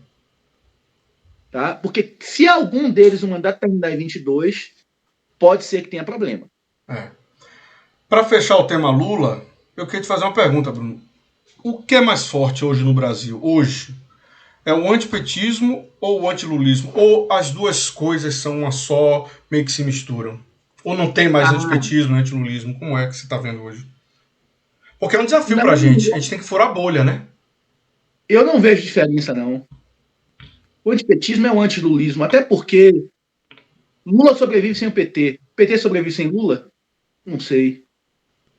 Tá? Porque se algum deles o mandato terminar em 22, pode ser que tenha problema.
Para fechar o tema Lula, eu queria te fazer uma pergunta, Bruno. O que é mais forte hoje no Brasil? Hoje, é o antipetismo ou o antilulismo? Ou as duas coisas são uma só, meio que se misturam? Ou não tem mais antipetismo e antilulismo? Como é que você está vendo hoje? Porque é um desafio para a gente. A gente tem que furar a bolha, né?
Eu não vejo diferença, não. O antipetismo é o antilulismo, até porque Lula sobrevive sem o PT. O PT sobrevive sem Lula? Não sei.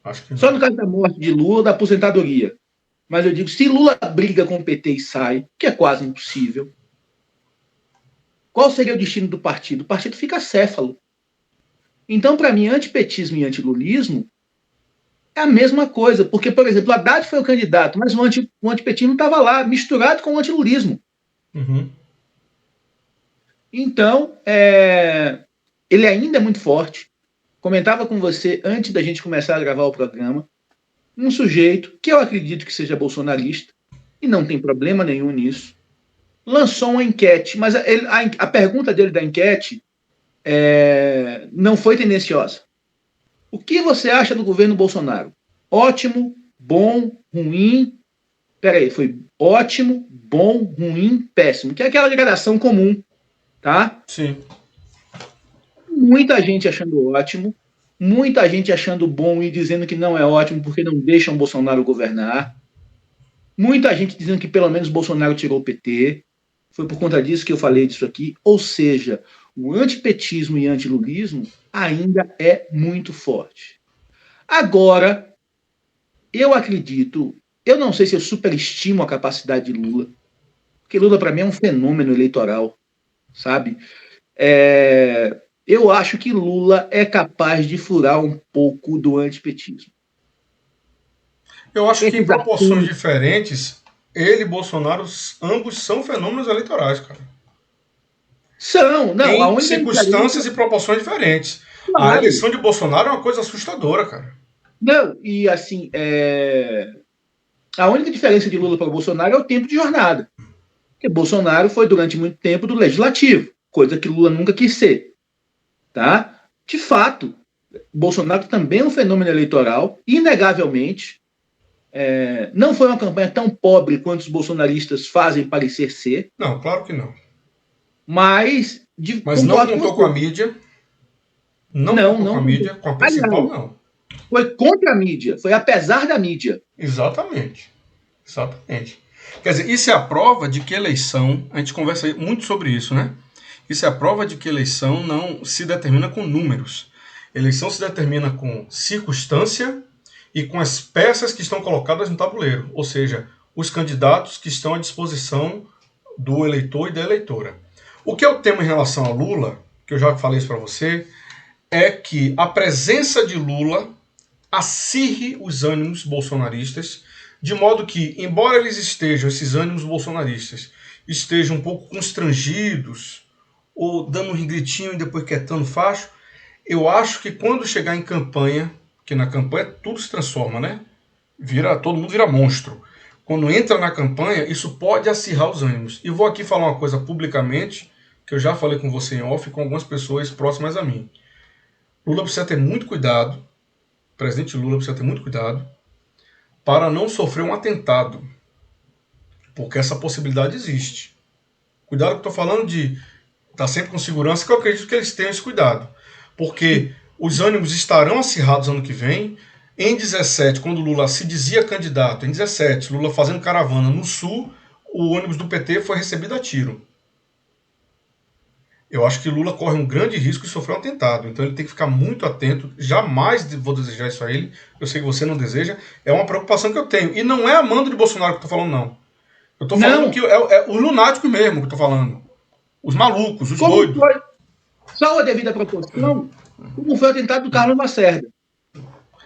Acho que não.
Só no caso da morte de Lula, da aposentadoria. Mas eu digo, se Lula briga com o PT e sai, que é quase impossível, qual seria o destino do partido? O partido fica acéfalo. Então, para mim, antipetismo e antilulismo é a mesma coisa, porque, por exemplo, Haddad foi o candidato, mas o antipetismo estava lá, misturado com o antilulismo.
Uhum.
Então, ele ainda é muito forte. Comentava com você, antes da gente começar a gravar o programa, um sujeito que eu acredito que seja bolsonarista, e não tem problema nenhum nisso, lançou uma enquete, mas a pergunta dele da enquete não foi tendenciosa. O que você acha do governo Bolsonaro? Ótimo, bom, ruim. Peraí, foi ótimo, bom, ruim, péssimo, que é aquela gradação comum, tá?
Sim.
Muita gente achando ótimo, muita gente achando bom e dizendo que não é ótimo porque não deixam Bolsonaro governar. Muita gente dizendo que pelo menos Bolsonaro tirou o PT. Foi por conta disso que eu falei disso aqui. Ou seja, o antipetismo e antilulismo ainda é muito forte. Agora, eu acredito, eu não sei se eu superestimo a capacidade de Lula, porque Lula para mim é um fenômeno eleitoral, sabe? Eu acho que Lula é capaz de furar um pouco do antipetismo.
Eu acho que em
Esses
proporções
atos
diferentes, ele e Bolsonaro, ambos são fenômenos eleitorais, cara.
são, não, a
Em
única diferença,
circunstâncias e proporções diferentes. A
claro,
eleição de Bolsonaro é uma coisa assustadora, cara.
não, e assim, a única diferença de Lula para Bolsonaro é o tempo de jornada. Porque Bolsonaro foi durante muito tempo do legislativo, coisa que Lula nunca quis ser, tá? De fato, Bolsonaro também é um fenômeno eleitoral, inegavelmente. Não foi uma campanha tão pobre quanto os bolsonaristas fazem parecer ser,
Não, claro que não.
mas
Mas não
concordo com
contou com a
você.
mídia. Não
Não,
contou com
não.
a mídia, com a principal,
Aliás,
não.
foi contra a mídia, foi apesar da mídia.
Exatamente. Exatamente. Quer dizer, isso é a prova de que eleição, a gente conversa muito sobre isso, né? Isso é a prova de que eleição não se determina com números. Eleição se determina com circunstância e com as peças que estão colocadas no tabuleiro, ou seja, os candidatos que estão à disposição do eleitor e da eleitora. O que eu temo em relação a Lula, que eu já falei isso para você, é que a presença de Lula acirre os ânimos bolsonaristas, de modo que, embora eles estejam, esses ânimos bolsonaristas, estejam um pouco constrangidos, ou dando um gritinho e depois quietando facho, eu acho que quando chegar em campanha, que na campanha tudo se transforma, né? Todo mundo vira monstro. Quando entra na campanha, isso pode acirrar os ânimos. E vou aqui falar uma coisa publicamente, que eu já falei com você em off, com algumas pessoas próximas a mim. Lula precisa ter muito cuidado, o presidente Lula precisa ter muito cuidado, para não sofrer um atentado, porque essa possibilidade existe. Cuidado que eu estou falando de estar sempre com segurança, que eu acredito que eles tenham esse cuidado, porque os ânimos estarão acirrados ano que vem. Em 17, quando Lula se dizia candidato, em 17, Lula fazendo caravana no Sul, o ônibus do PT foi recebido a tiro. Eu acho que Lula corre um grande risco de sofrer um atentado, então ele tem que ficar muito atento. Jamais vou desejar isso a ele, eu sei que você não deseja, é uma preocupação que eu tenho. E não é a mando de Bolsonaro que eu tô falando, não. Eu tô falando
Não,
que é o lunático mesmo que eu tô falando. Os malucos, os
como
doidos.
foi, só a devida proporção, como foi o atentado do Carlos Lacerda.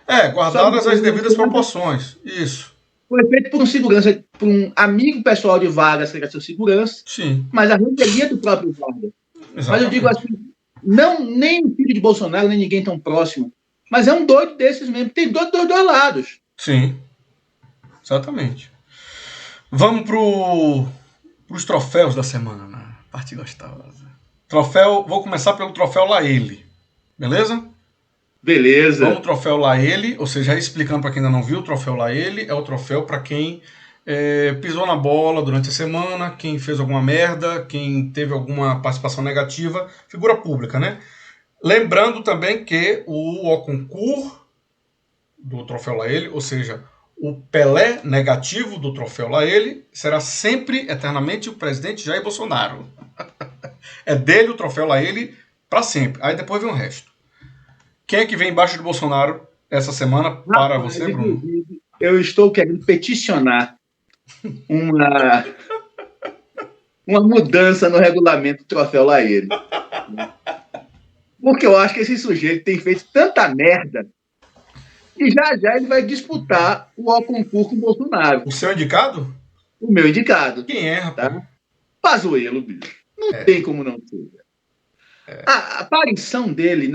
Só
Guardadas as devidas proporções. Isso.
foi feito por um segurança, por um amigo pessoal de Vargas, que era seu segurança,
Sim,
mas a revelia do próprio Vargas. Mas eu digo
exatamente.
assim, não nem o filho de Bolsonaro, nem ninguém tão próximo, mas é um doido desses mesmo. Tem doido dos dois lados.
Sim, exatamente. Vamos pros troféus da semana, né? Parte gostosa. Troféu, vou começar pelo troféu La Ele. Beleza? Vamos,
Beleza.
troféu La Ele, ou seja, explicando para quem ainda não viu, o troféu La Ele é o troféu para quem pisou na bola durante a semana, quem fez alguma merda, quem teve alguma participação negativa, figura pública, né? Lembrando também que o concurso do troféu La Ele, ou seja, o Pelé negativo do troféu La Ele, será sempre, eternamente, o presidente Jair Bolsonaro. É dele o troféu La Ele para sempre. Aí depois vem o resto. Quem é que vem embaixo do Bolsonaro essa semana para
Rapaz,
você, Bruno?
inclusive, eu estou querendo peticionar uma, uma mudança no regulamento do troféu Laíre. Porque eu acho que esse sujeito tem feito tanta merda que já já ele vai disputar o ao concurso com o Bolsonaro,
O seu indicado?
o meu indicado.
Quem é, rapaz?
Tá? Pazuello, bicho. Não tem como não ser. A aparição dele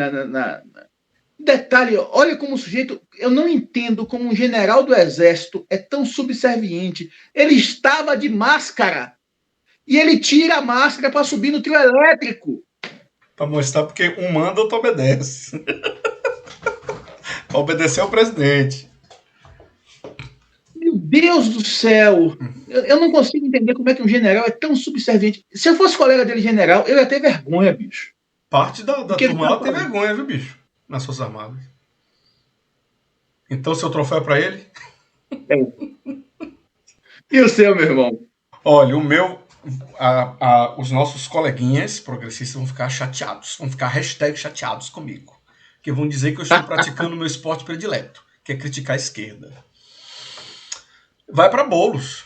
detalhe, olha como o sujeito. Eu não entendo como um general do exército é tão subserviente. Ele estava de máscara e ele tira a máscara para subir no trio elétrico.
Para mostrar porque um manda, outro obedece. Para obedecer ao presidente.
Meu Deus do céu! Eu não consigo entender como é que um general é tão subserviente. Se eu fosse colega dele, general, eu ia ter vergonha, bicho.
Parte da
Porque ele
turma
tá
lá tem vergonha, viu, bicho? Nas Forças Armadas. Então, seu troféu é para ele?
E o seu, meu irmão?
Olha, o meu. Os nossos coleguinhas progressistas vão ficar chateados. Vão ficar #chateados comigo. Que vão dizer que eu estou praticando o meu esporte predileto, que é criticar a esquerda. Vai para Boulos.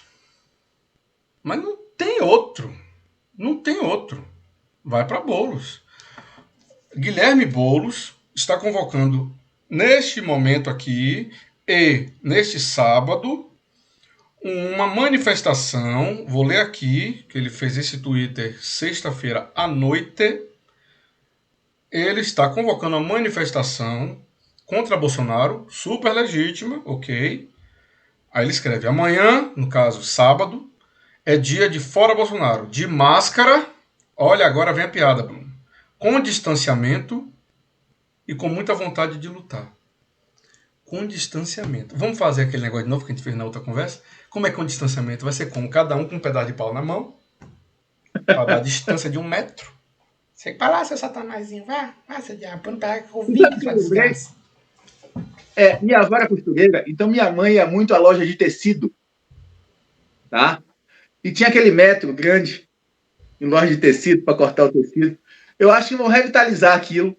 Mas não tem outro. Não tem outro. Vai para Boulos. Guilherme Boulos está convocando, neste momento aqui, E, neste sábado, uma manifestação, vou ler aqui, que ele fez esse Twitter sexta-feira à noite. Ele está convocando uma manifestação contra Bolsonaro, super legítima, ok? Aí ele escreve: amanhã, no caso, sábado, é dia de fora Bolsonaro, de máscara. Olha, agora vem a piada, Bruno. Com distanciamento e com muita vontade de lutar. Com distanciamento. Vamos fazer aquele negócio de novo que a gente fez na outra conversa? Como é com distanciamento? Vai ser como? Cada um com um pedaço de pau na mão, para dar distância de 1 metro. Você para lá, seu satanazinho, vá, seu diabo, não pega Covid, sua desgraça.
Minha avó era costureira, então minha mãe ia muito à loja de tecido, tá? E tinha aquele metro grande em loja de tecido para cortar o tecido. Eu acho que vão revitalizar aquilo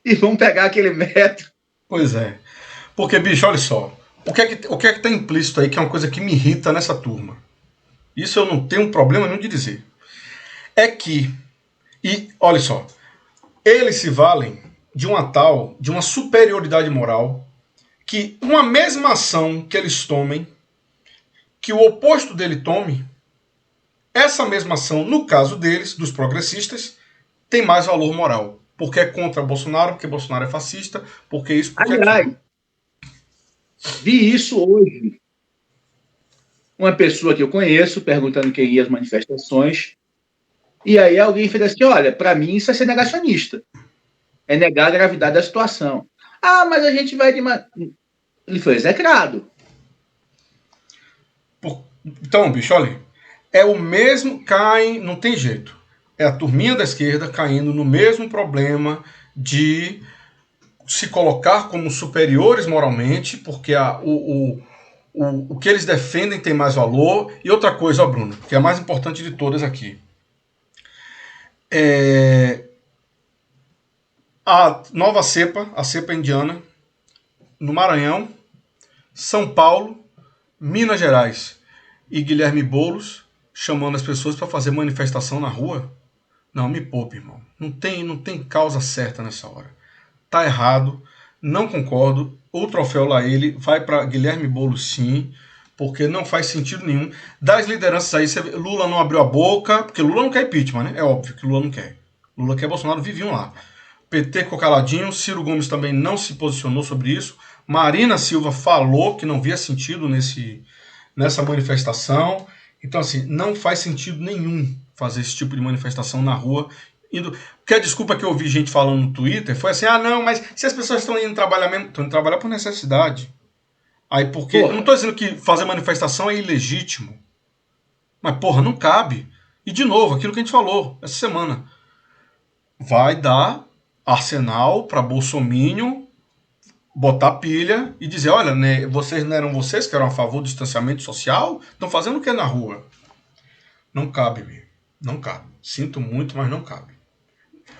e vão pegar aquele metro.
Pois é. Porque, bicho, olha só. O que é que tá implícito aí, que é uma coisa que me irrita nessa turma? Isso eu não tenho um problema nenhum de dizer. É que, e olha só, eles se valem de uma superioridade moral, que uma mesma ação que eles tomem, que o oposto dele tome, essa mesma ação, no caso deles, dos progressistas, tem mais valor moral. Porque é contra Bolsonaro, porque Bolsonaro é fascista, porque isso, porque
aliás,
aquilo.
Vi isso hoje. Uma pessoa que eu conheço perguntando quem ia às manifestações. E aí alguém fez assim: olha, para mim isso é ser negacionista. É negar a gravidade da situação. Ah, mas a gente vai de. Ele foi execrado.
Então, bicho, olha. É o mesmo, caem, não tem jeito. É a turminha da esquerda caindo no mesmo problema de se colocar como superiores moralmente, porque o que eles defendem tem mais valor. E outra coisa, ó, Bruno, que é a mais importante de todas aqui. A nova cepa, a cepa indiana, no Maranhão, São Paulo, Minas Gerais e Guilherme Boulos chamando as pessoas para fazer manifestação na rua. Não, me poupe, irmão. Não tem causa certa nessa hora. Tá errado, não concordo. O troféu lá ele vai para Guilherme Boulos sim, porque não faz sentido nenhum. Das lideranças aí, Lula não abriu a boca, porque Lula não quer impeachment, né? É óbvio que Lula não quer. Lula quer Bolsonaro, viviam lá. PT ficou caladinho, Ciro Gomes também não se posicionou sobre isso. Marina Silva falou que não via sentido nessa manifestação. Então, assim, não faz sentido nenhum fazer esse tipo de manifestação na rua. Porque a desculpa que eu ouvi gente falando no Twitter foi assim: ah, não, mas se as pessoas estão indo trabalhar mesmo, estão indo trabalhar por necessidade. Aí, porque. Eu não estou dizendo que fazer manifestação é ilegítimo. Mas, porra, não cabe. E, de novo, aquilo que a gente falou essa semana. Vai dar arsenal para Bolsominion botar pilha e dizer: olha, né, vocês não eram vocês que eram a favor do distanciamento social? Estão fazendo o que na rua? Não cabe, meu. Não cabe. Sinto muito, mas não cabe.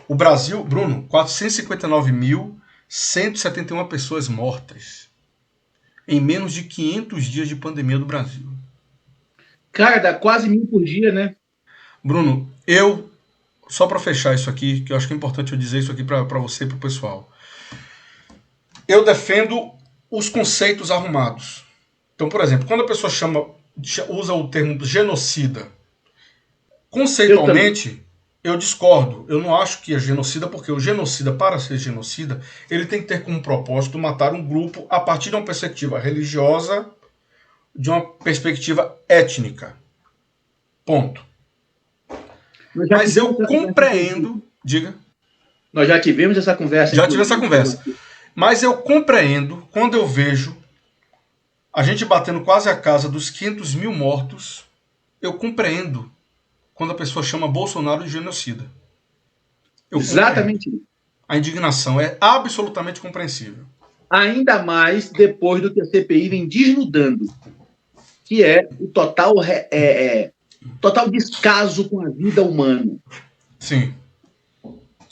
O Brasil, Bruno, 459.171 pessoas mortas em menos de 500 dias de pandemia do Brasil.
Cara, dá quase 1.000 por dia, né?
Bruno, só para fechar isso aqui, que eu acho que é importante eu dizer isso aqui para você e para o pessoal. Eu defendo os conceitos arrumados. Então, por exemplo, quando a pessoa usa o termo genocida, conceitualmente, eu discordo. Eu não acho que é genocida, porque o genocida, para ser genocida, ele tem que ter como propósito matar um grupo a partir de uma perspectiva religiosa, de uma perspectiva étnica. Ponto. Mas eu compreendo... Diga.
Nós já tivemos essa conversa.
Já tive essa conversa. Mas eu compreendo, quando eu vejo a gente batendo quase a casa dos 500 mil mortos, eu compreendo quando a pessoa chama Bolsonaro de genocida.
Exatamente.
A indignação é absolutamente compreensível.
Ainda mais depois do que a CPI vem desnudando, que é o total descaso com a vida humana.
Sim.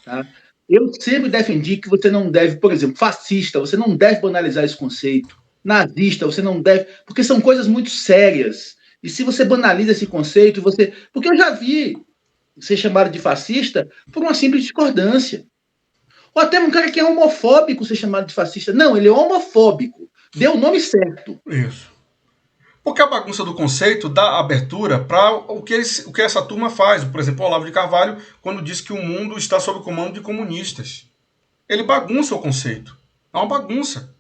Tá? Eu sempre defendi que você não deve, por exemplo, fascista, você não deve banalizar esse conceito. Nazista, você não deve, porque são coisas muito sérias. E se você banaliza esse conceito, porque eu já vi ser chamado de fascista por uma simples discordância. Ou até um cara que é homofóbico ser chamado de fascista. Não, ele é homofóbico. deu o nome certo.
Isso. Porque a bagunça do conceito dá abertura para o que essa turma faz. Por exemplo, o Olavo de Carvalho, quando diz que o mundo está sob o comando de comunistas. Ele bagunça o conceito. É uma bagunça.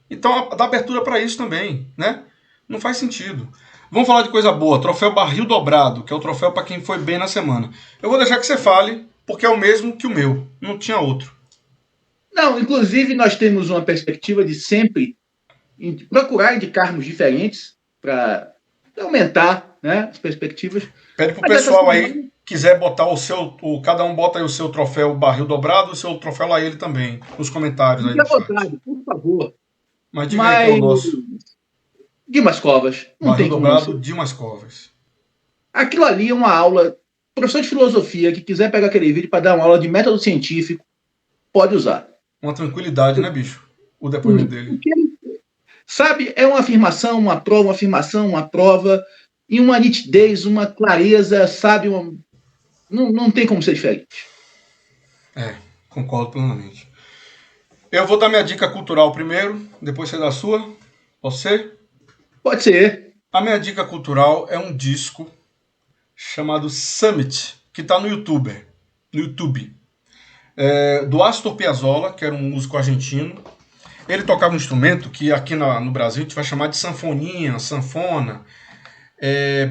Então dá abertura para isso também, né? Não faz sentido. Vamos falar de coisa boa. Troféu Barril Dobrado, que é o troféu para quem foi bem na semana. Eu vou deixar que você fale, porque é o mesmo que o meu. Não tinha outro.
Não, inclusive nós temos uma perspectiva de sempre procurar indicarmos diferentes para aumentar, né, as perspectivas.
Pede pro
Mas essa
pessoal
semana,
aí, quiser botar o seu. Cada um bota aí o seu troféu Barril Dobrado, o seu troféu lá ele também, nos comentários aí
fique à
do chat.
vontade, por favor.
Mas diga aí que é o
Mas
nosso.
Dimas Covas, não
Barril
tem como não ser.
Dobrado, Dimas Covas.
Aquilo ali é uma aula. Professor de filosofia que quiser pegar aquele vídeo para dar uma aula de método científico, pode usar.
Uma tranquilidade, né, bicho? O depoimento dele.
Porque, sabe, é uma afirmação, uma afirmação, uma prova, e uma nitidez, uma clareza, sabe? Não tem como ser diferente.
Concordo plenamente. Eu vou dar minha dica cultural primeiro, depois você dá a sua. Pode ser?
Pode ser.
A minha dica cultural é um disco chamado Summit, que está no YouTube. Do Astor Piazzolla, que era um músico argentino. Ele tocava um instrumento que aqui no Brasil a gente vai chamar de sanfoninha, sanfona,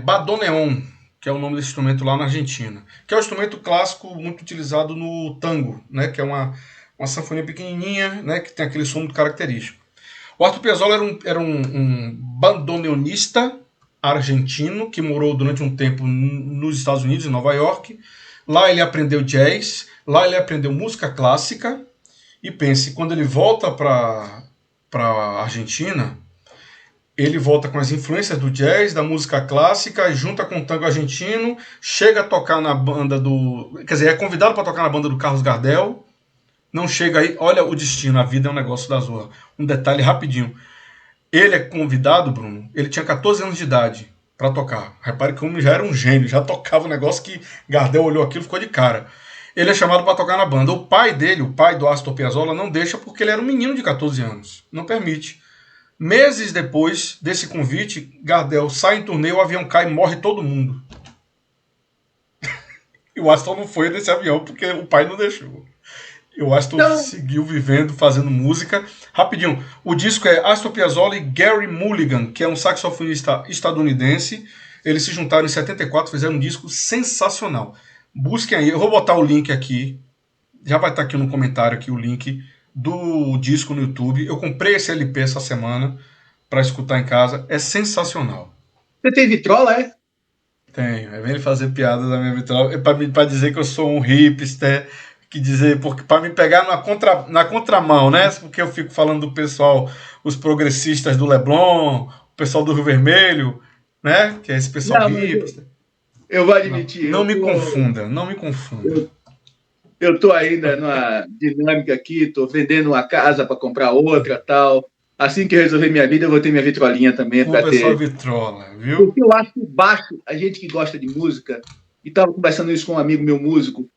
bandoneon, que é o nome desse instrumento lá na Argentina, que é um instrumento clássico muito utilizado no tango, né, que é uma sanfoninha pequenininha, né, que tem aquele som muito característico. O Astor Piazzolla era um bandoneonista argentino que morou durante um tempo nos Estados Unidos, em Nova York. Lá ele aprendeu jazz, lá ele aprendeu música clássica. E pense, quando ele volta para a Argentina, ele volta com as influências do jazz, da música clássica, junta com o tango argentino, chega a tocar na banda do... Quer dizer, é convidado para tocar na banda do Carlos Gardel. Não chega aí, olha o destino, a vida é um negócio da zorra. Um detalhe rapidinho. Ele é convidado, Bruno, ele tinha 14 anos de idade para tocar. Repare que o homem já era um gênio, já tocava um negócio que Gardel olhou aquilo e ficou de cara. Ele é chamado para tocar na banda. O pai dele, o pai do Astor Piazzolla, não deixa porque ele era um menino de 14 anos. Não permite. Meses depois desse convite, Gardel sai em turnê, o avião cai e morre todo mundo. E o Astor não foi nesse avião porque o pai não deixou. E o Astor seguiu vivendo, fazendo música. Rapidinho, o disco é Astor Piazzolla e Gary Mulligan, que é um saxofonista estadunidense. Eles se juntaram em 74, fizeram um disco sensacional. Busquem aí, eu vou botar o link aqui. Já vai estar aqui no comentário aqui o link do disco no YouTube. Eu comprei esse LP essa semana para escutar em casa. É sensacional.
Você tem vitrola, é?
Tenho. É bem fazer piada da minha vitrola. É para dizer que eu sou um hipster. Que dizer, porque para me pegar na contramão, né? Porque eu fico falando do pessoal, os progressistas do Leblon, o pessoal do Rio Vermelho, né? Que é esse pessoal hipster.
Eu vou admitir.
Não me confunda.
Eu tô ainda numa dinâmica aqui, tô vendendo uma casa para comprar outra, tal. Assim que eu resolver minha vida, eu vou ter minha vitrolinha também para ter.
Pessoal vitrola, viu?
Porque eu acho que baixo, a gente que gosta de música, e estava conversando isso com um amigo meu músico,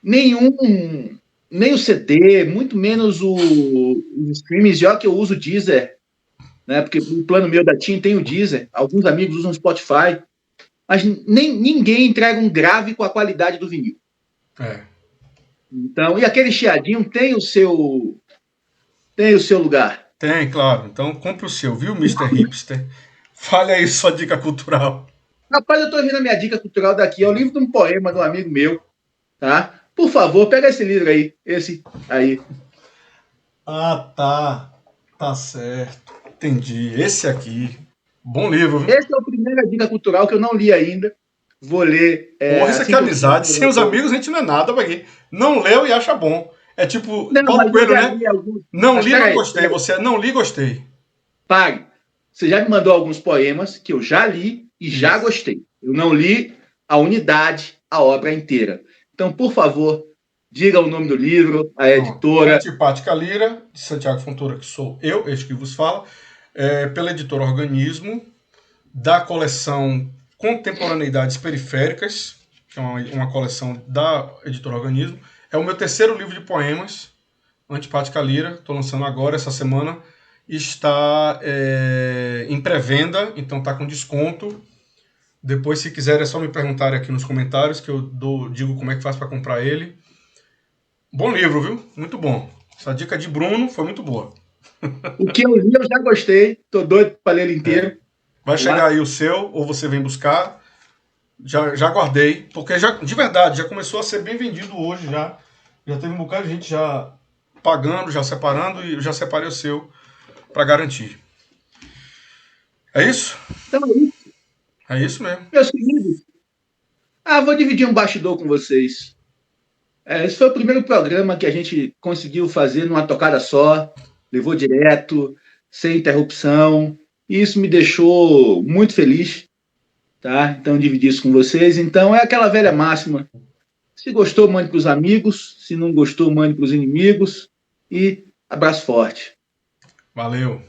nem o CD, muito menos os streamings, já que eu uso o Deezer, né? Porque o plano meu da TIM tem o Deezer, alguns amigos usam o Spotify, mas ninguém entrega um grave com a qualidade do vinil. Então, e aquele chiadinho tem o seu lugar.
Tem, claro. Então compre o seu, viu, Mr. Hipster? Fale aí sua dica cultural.
Rapaz, eu estou vendo a minha dica cultural daqui. É o livro de um poema de um amigo meu, tá? Por favor, pega esse livro aí. Esse aí.
Ah, tá. Tá certo. Entendi. Esse aqui. Bom livro, viu?
Essa é a primeira dica cultural que eu não li ainda. Vou ler.
Porra, isso aqui é amizade. Sem os amigos a gente não é nada, porque não leu e acha bom. É tipo Paulo Coelho, né? Não li, não gostei. Você não li, gostei.
Pare. Você já me mandou alguns poemas que eu já li e já gostei. Eu não li a unidade, a obra inteira. Então, por favor, diga o nome do livro, a editora.
Antipática Lira, de Santiago Fontoura, que sou eu, este que vos fala, pela editora Organismo, da coleção Contemporaneidades Periféricas, que é uma coleção da editora Organismo. É o meu terceiro livro de poemas, Antipática Lira, estou lançando agora, essa semana, está em pré-venda, então está com desconto. Depois, se quiser, é só me perguntar aqui nos comentários que eu digo como é que faz para comprar ele. Bom livro, viu? Muito bom. Essa dica de Bruno foi muito boa.
O que eu li, eu já gostei. Tô doido para ler ele inteiro.
Vai chegar aí o seu, ou você vem buscar. Já guardei, porque de verdade, já começou a ser bem vendido hoje, já teve um bocado de gente já pagando, já separando, e eu já separei o seu para garantir. É isso?
Então é isso.
É isso mesmo.
Meus queridos, vou dividir um bastidor com vocês. Esse foi o primeiro programa que a gente conseguiu fazer numa tocada só, levou direto, sem interrupção, e isso me deixou muito feliz, tá? Então, dividir isso com vocês. Então, é aquela velha máxima: se gostou, mande para os amigos, se não gostou, mande para os inimigos, e abraço forte.
Valeu.